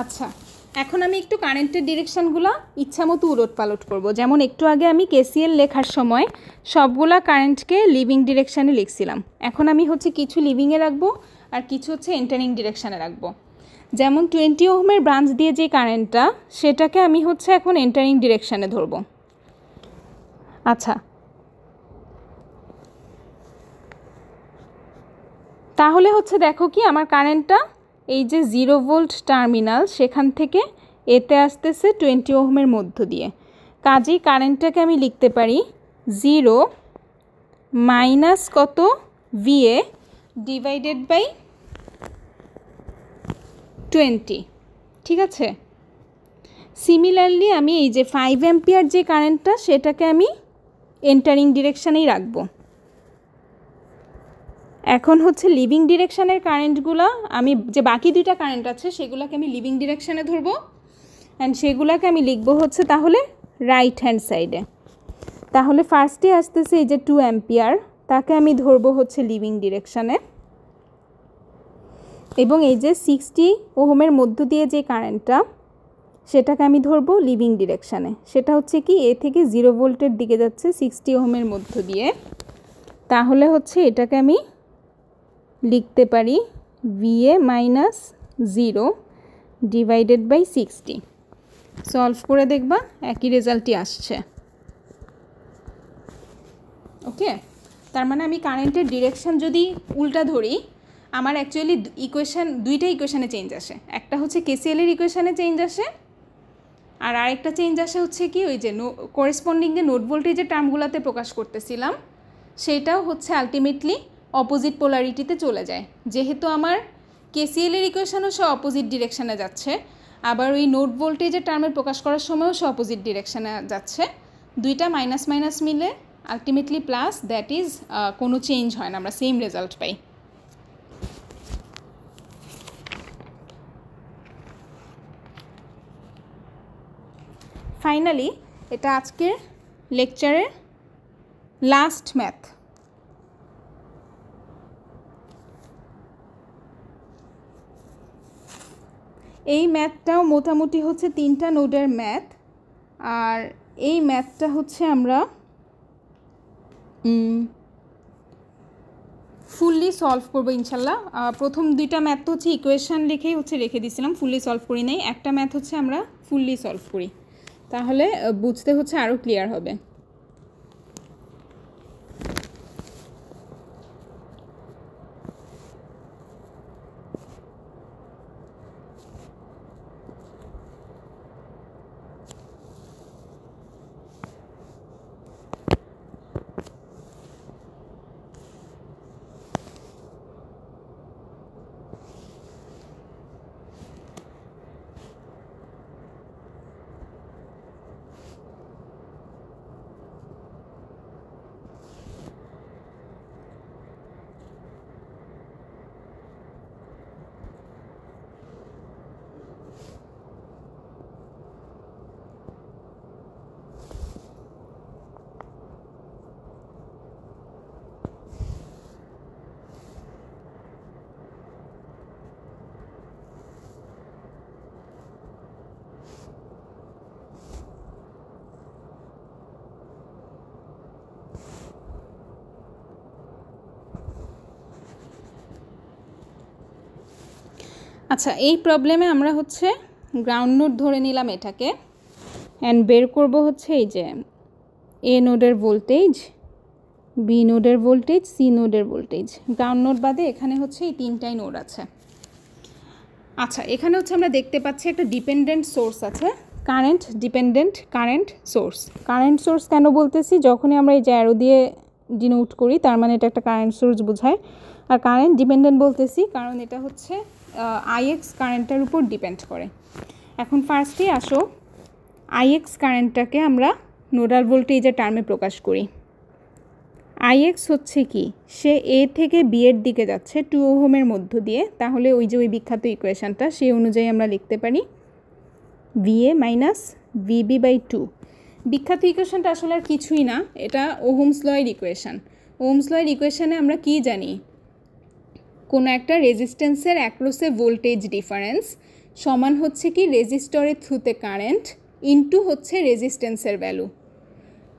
আচ্ছা, এখন আমি একটু কারেন্টের ডিরেকশানগুলো ইচ্ছামতো উলট পালট করবো। যেমন একটু আগে আমি কেসিএল লেখার সময় সবগুলা কারেন্টকে লিভিং ডিরেকশানে লিখছিলাম, এখন আমি হচ্ছে কিছু লিভিংয়ে রাখবো আর কিছু হচ্ছে এন্টারিং ডিরেকশানে রাখবো। যেমন 20 ওহমের ব্রাঞ্চ দিয়ে যে কারেন্টটা সেটাকে আমি হচ্ছে এখন এন্টারিং ডিরেকশানে ধরব। আচ্ছা, তাহলে হচ্ছে দেখো কি আমার কারেন্টটা এই যে 0 ভোল্ট টার্মিনাল সেখান থেকে এতে আসতেছে 20 ওহমের মধ্য দিয়ে। কাজেই কারেন্টটাকে আমি লিখতে পারি 0 মাইনাস কত VA ডিভাইডেড বাই 20। ঠিক আছে, সিমিলারলি আমি এই যে 5 অ্যাম্পিয়ার যে কারেন্টটা সেটাকে আমি এন্টারিং ডিরেকশানেই রাখবো। এখন হচ্ছে লিভিং ডিরেকশানের কারেন্টগুলো আমি যে বাকি দুইটা কারেন্ট আছে সেগুলোকে আমি লিভিং ডিরেকশানে ধরবো অ্যান্ড সেগুলোকে আমি লিখবো হচ্ছে তাহলে রাইট হ্যান্ড সাইডে। তাহলে ফার্স্টে আসতেছে এই যে 2 অ্যাম্পিয়ার, তাকে আমি ধরবো হচ্ছে লিভিং ডিরেকশানে, এবং এই যে 60 ওহমের মধ্য দিয়ে যে কারেন্টটা সেটাকে আমি ধরবো লিভিং ডিরেকশানে। সেটা হচ্ছে কি এ থেকে 0 ভোল্টের দিকে যাচ্ছে 60 ওহমের মধ্য দিয়ে। তাহলে হচ্ছে এটাকে আমি লিখতে পারি VA minus 0 divided by 60। Solve করে দেখবা একই রেজাল্টই আসছে। ওকে, তার মানে আমি কারেন্টের ডিরেকশান যদি উল্টা ধরি আমার অ্যাকচুয়ালি দুইটা ইকুয়েশানে চেঞ্জ আসে। একটা হচ্ছে কেসিএলের ইকুয়েশানে চেঞ্জ আসে, আর আরেকটা চেঞ্জ আসে হচ্ছে কি ওই যে করেসপন্ডিং যে নোড ভোল্টেজের টার্মগুলোতে প্রকাশ করতেছিলাম সেটাও হচ্ছে আলটিমেটলি অপোজিট পোলারিটিতে চলে যায়। যেহেতু আমার কেসিএলের ইকুয়েশানও সে অপোজিট ডিরেকশানে যাচ্ছে, আবার ওই নোড ভোল্টেজের টার্মের প্রকাশ করার সময়ও সে অপোজিট ডিরেকশানে যাচ্ছে, দুইটা মাইনাস মাইনাস মিলে আলটিমেটলি প্লাস, দ্যাট ইজ কোনো চেঞ্জ হয় না, আমরা সেম রেজাল্ট পাই। ফাইনালি এটা আজকের লেকচারের লাস্ট ম্যাথ। এই ম্যাথটাও মোটামুটি হচ্ছে 3টা নোডের ম্যাথ, আর এই ম্যাথটা হচ্ছে আমরা ফুললি সলভ করবো ইনশাল্লাহ। প্রথম দুইটা ম্যাথ তো হচ্ছে ইকুয়েশান লিখেই হচ্ছে রেখে দিয়েছিলাম, ফুললি সলভ করি নাই। একটা ম্যাথ হচ্ছে আমরা ফুললি সলভ করি, তাহলে বুঝতে হচ্ছে আরও ক্লিয়ার হবে। আচ্ছা, এই প্রবলেমে আমরা হচ্ছে গ্রাউন্ড নোড ধরে নিলাম এটাকে, অ্যান্ড বের করব হচ্ছে এই যে এ নোডের ভোল্টেজ, বি নোডের ভোল্টেজ, সি নোডের ভোল্টেজ। গ্রাউন্ড নোড বাদে এখানে হচ্ছে এই 3টাই নোড আছে। আচ্ছা, এখানে হচ্ছে আমরা দেখতে পাচ্ছি একটা ডিপেন্ডেন্ট সোর্স আছে, current dependent current source. Current source কেন বলতেছি, যখনই আমরা এই যে অ্যারো দিয়ে ডিনোট করি তার মানে এটা একটা কারেন্ট সোর্স বোঝায়। আর কারেন্ট ডিপেন্ডেন্ট বলতেছি কারণ এটা হচ্ছে আইএক্স কারেন্টের উপর ডিপেন্ড করে। এখন ফার্স্টে আসো আইএক্স কারেন্টটাকে আমরা নোডাল ভোল্টেজের টার্মে প্রকাশ করি। আইএক্স হচ্ছে কি, সে এ থেকে বি এর দিকে যাচ্ছে 2 ওহমের মধ্য দিয়ে, তাহলে ওই যে ওই বিখ্যাত ইকুয়েশানটা সেই অনুযায়ী আমরা লিখতে পারি VA মাইনাস VB বাই 2। বিখ্যাত ইকুয়েশানটা আসলে আর কিছুই না, এটা ওহমস লয়ের ইকুয়েশান। ওহমস লয়ের ইকুয়েশানে আমরা কি জানি, কোনো একটা রেজিস্ট্যান্সের অ্যাক্রসে ভোল্টেজ ডিফারেন্স সমান হচ্ছে কি রেজিস্টরের থ্রুতে কারেন্ট ইনটু হচ্ছে রেজিস্ট্যান্সের ভ্যালু।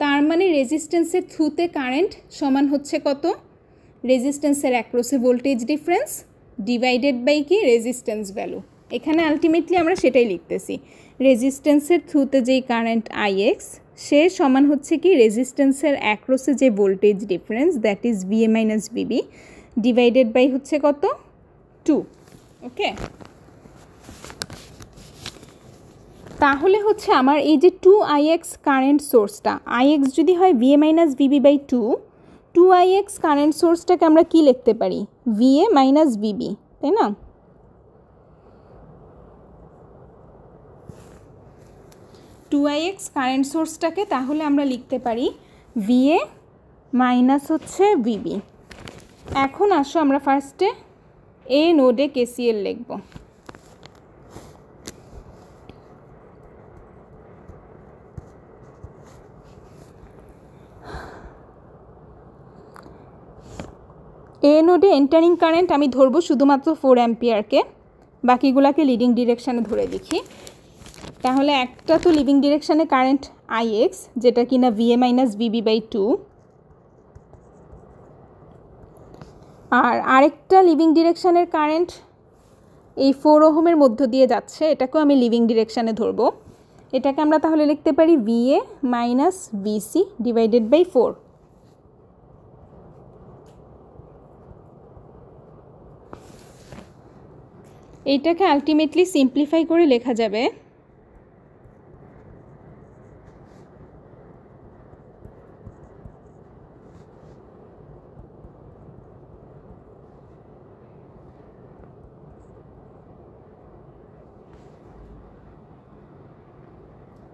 তার মানে রেজিস্ট্যান্সের থ্রুতে কারেন্ট সমান হচ্ছে কত, রেজিস্ট্যান্সের অ্যাক্রসে ভোল্টেজ ডিফারেন্স ডিভাইডেড বাই কি রেজিস্ট্যান্স ভ্যালু। এখানে আলটিমেটলি আমরা সেটাই লিখতেছি, রেজিস্ট্যান্সের থ্রুতে যেই কারেন্ট আইএক্স সে সমান হচ্ছে কি রেজিস্ট্যান্সের অ্যাক্রসে যে voltage difference that is VA minus VB divided by হচ্ছে কত 2। ওকে, তাহলে হচ্ছে আমার এই যে 2ix কারেন্ট সোর্সটা, ix যদি হয় VA minus VB by 2ix current সোর্সটাকে আমরা কি লিখতে পারি, ভিএ মাইনাস ভিবি, তাই না? টু আইএক্স কারেন্ট সোর্সটাকে তাহলে আমরা লিখতে পারি ভিএ মাইনাস হচ্ছে ভিবি। এখন আসো আমরা ফার্স্টে এ নোডে কেসিএল লিখব। এ নোডে এন্টারিং কারেন্ট আমি ধরবো শুধুমাত্র 4 অ্যাম্পিয়ারকে, বাকিগুলাকে লিডিং ডিরেকশানে ধরে দেখি। তাহলে একটা তো লিভিং ডিরেকশানে কারেন্ট আইএক্স যেটা কিনা ভিএ মাইনাস ভিবি বাই 2, আর আরেকটা লিভিং ডিরেকশানের কারেন্ট এই 4 ওহমের মধ্য দিয়ে যাচ্ছে, এটাকেও আমি লিভিং ডিরেকশানে ধরবো। এটাকে আমরা তাহলে লিখতে পারি VA minus VC divided by 4। এইটাকে আলটিমেটলি সিম্পলিফাই করে লেখা যাবে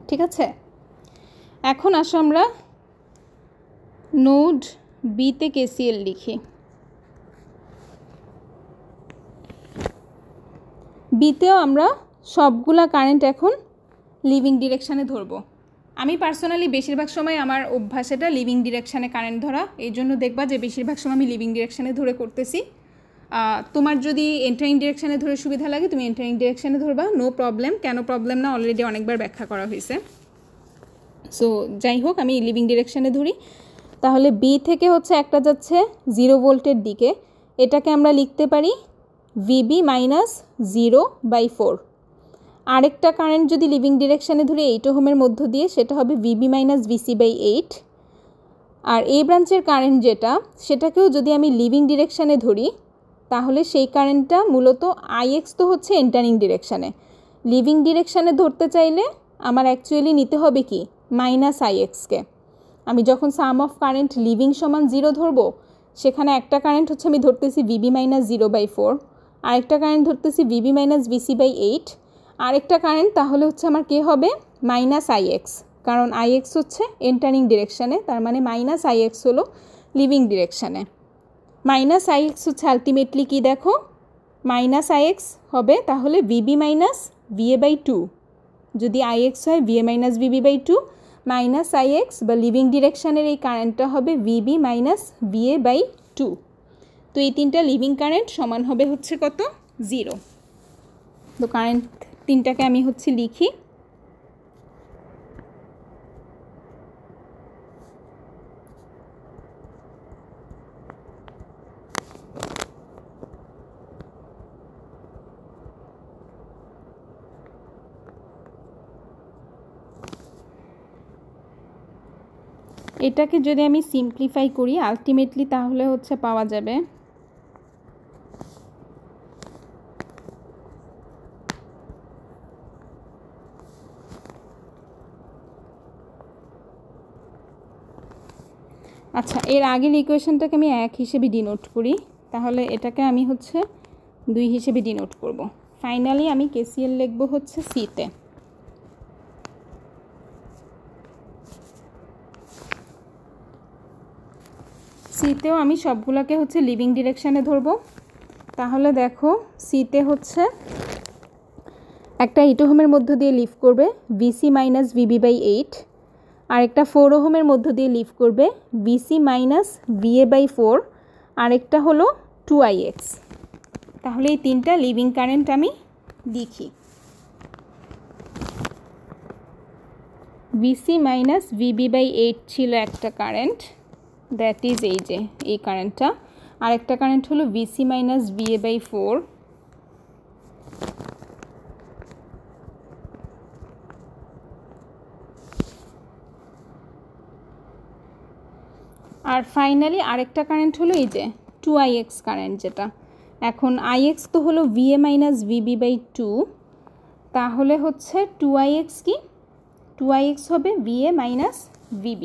ঠিক আছে। এখন আসো আমরা নোড বিতে কেসিএল লিখি। বিতেও আমরা সবগুলা কারেন্ট এখন লিভিং ডিরেকশানে ধরবো। আমি পার্সোনালি বেশিরভাগ সময় আমার অভ্যাস এটা লিভিং ডিরেকশানে কারেন্ট ধরা, এই জন্য দেখবা যে বেশিরভাগ সময় আমি লিভিং ডিরেকশানে ধরে করতেছি। তোমার যদি এন্টারিং ডিরেকশানে ধরে সুবিধা লাগে তুমি এন্টারিং ডিরেকশানে ধরবা, নো প্রবলেম। কেন প্রবলেম না অলরেডি অনেকবার ব্যাখ্যা করা হয়েছে। সো যাই হোক আমি লিভিং ডিরেকশানে ধরি। তাহলে বি থেকে হচ্ছে একটা যাচ্ছে 0 ভোল্টের দিকে, এটাকে আমরা লিখতে পারি ভিবি মাইনাস 0/4। আরেকটা কারেন্ট যদি লিভিং ডিরেকশানে ধরি 8 ওহমের মধ্য দিয়ে, সেটা হবে ভিবি মাইনাস ভিসি বাই 8। আর এই ব্রাঞ্চের কারেন্ট যেটা, সেটাকেও যদি আমি লিভিং ডিরেকশানে ধরি তাহলে সেই কারেন্টটা মূলত আইএক্স তো হচ্ছে এন্টারিং ডিরেকশানে, লিভিং ডিরেকশানে ধরতে চাইলে আমার অ্যাকচুয়ালি নিতে হবে কি মাইনাস আইএক্সকে। আমি যখন সাম অফ কারেন্ট লিভিং সমান 0 ধরবো, সেখানে একটা কারেন্ট হচ্ছে আমি ধরতেছি ভিবি মাইনাস 0/4, আরেকটা কারেন্ট ধরতেছি ভিবি মাইনাস ভিসি বাই 8, আরেকটা কারেন্ট তাহলে হচ্ছে আমার কে হবে মাইনাস আইএক্স, কারণ আইএক্স হচ্ছে এন্টারিং ডিরেকশানে, তার মানে মাইনাস আইএক্স হলো লিভিং ডিরেকশানে। মাইনাস আইএক্স হচ্ছে আলটিমেটলি কি দেখো, মাইনাস আইএক্স হবে তাহলে ভিবি মাইনাস ভিএ বাই 2, যদি আইএক্স হয় VA minus VB by 2, minus IX বা লিভিং ডিরেকশানের এই কারেন্টটা হবে ভিবি মাইনাস ভিএ বাই 2। তো এই তিনটা লিভিং কারেন্ট সমান হবে হচ্ছে কত 0। তো কারেন্ট তিনটাকে আমি হচ্ছে লিখি। এটাকে যদি আমি সিম্পলিফাই করি আলটিমেটলি তাহলে হচ্ছে পাওয়া যাবে আচ্ছা, এর আগের ইকুয়েশনটাকে আমি 1 হিসেবে ডিনোট করি, তাহলে এটাকে আমি হচ্ছে 2 হিসেবে ডিনোট করব। ফাইনালি আমি কেসিএল লিখব হচ্ছে সিতে। সিতেও আমি সবগুলোকে হচ্ছে লিভিং ডিরেকশানে ধরব। তাহলে দেখো সিতে হচ্ছে একটা 8 ওহমের মধ্য দিয়ে লিভ করবে ভিসি মাইনাস ভিবি বাই 8, আরেকটা 4 ওহমের মধ্য দিয়ে লিভ করবে ভিসি মাইনাস ভিএ বাই 4, আরেকটা হলো 2ix। তাহলে এই তিনটা লিভিং কারেন্ট আমি লিখি। ভিসি মাইনাস ভিবি বাই 8 ছিল একটা কারেন্ট, দ্যাট ইজ এই যে এই কারেন্টটা। আরেকটা কারেন্ট হলো ভিসি মাইনাস ভিএ বাই 4, আর ফাইনালি আরেকটা কারেন্ট হলো এই যে 2ix কারেন্ট, যেটা এখন ix তো হলো VA মাইনাস VB বাই 2, তাহলে হচ্ছে 2ix কি 2ix হবে VA মাইনাস VB।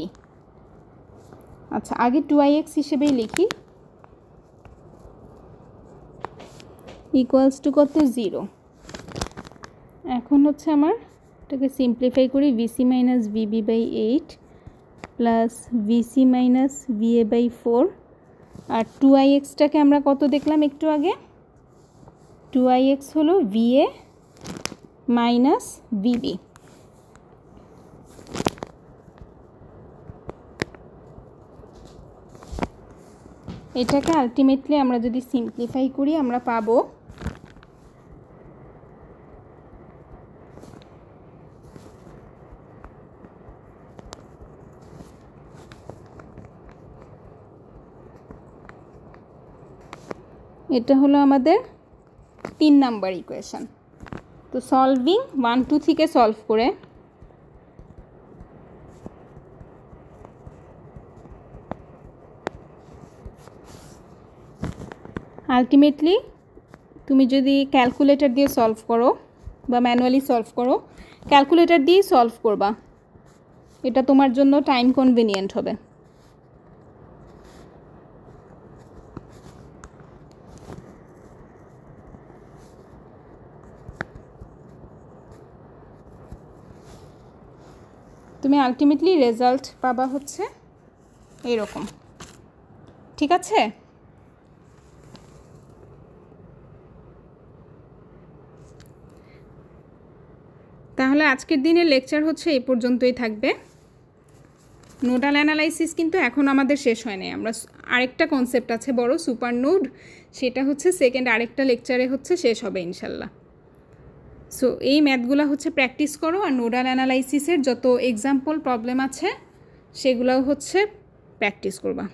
আচ্ছা আগে 2ix হিসেবেই লিখি, ইকুয়ালস টু কত 0। এখন হচ্ছে আমার এটাকে সিম্পলিফাই করি, VC minus VB by 8 plus VC minus VA by 4, আর 2ixটাকে আমরা কত দেখলাম একটু আগে, 2ix হলো VA মাইনাস VB। এটাকে আলটিমেটলি আমরা যদি সিম্পলিফাই করি আমরা পাবো এটা হলো আমাদের 3 নাম্বার ইকুয়েশন। তো সলভিং 1 2 থেকে সলভ করে আলটিমেটলি তুমি যদি ক্যালকুলেটর দিয়ে সলভ করো বা ম্যানুয়ালি সলভ করো, ক্যালকুলেটর দিয়েই সলভ করবা, এটা তোমার জন্য টাইম কনভিনিয়েন্ট হবে। তুমি আলটিমেটলি রেজাল্ট পাবা হচ্ছে এইরকম, ঠিক আছে? তাহলে আজকের দিনের লেকচার হচ্ছে এই পর্যন্তই থাকবে। নোডাল অ্যানালাইসিস কিন্তু এখন আমাদের শেষ হয় নাই, আমরা আরেকটা কনসেপ্ট আছে বড় সুপার নোড, সেটা হচ্ছে সেকেন্ড আরেকটা লেকচারে হচ্ছে শেষ হবে ইনশাল্লাহ। সো এই ম্যাথগুলো হচ্ছে প্র্যাকটিস করো, আর নোডাল অ্যানালাইসিসের যত এক্সাম্পল প্রবলেম আছে সেগুলোও হচ্ছে প্র্যাকটিস করবা।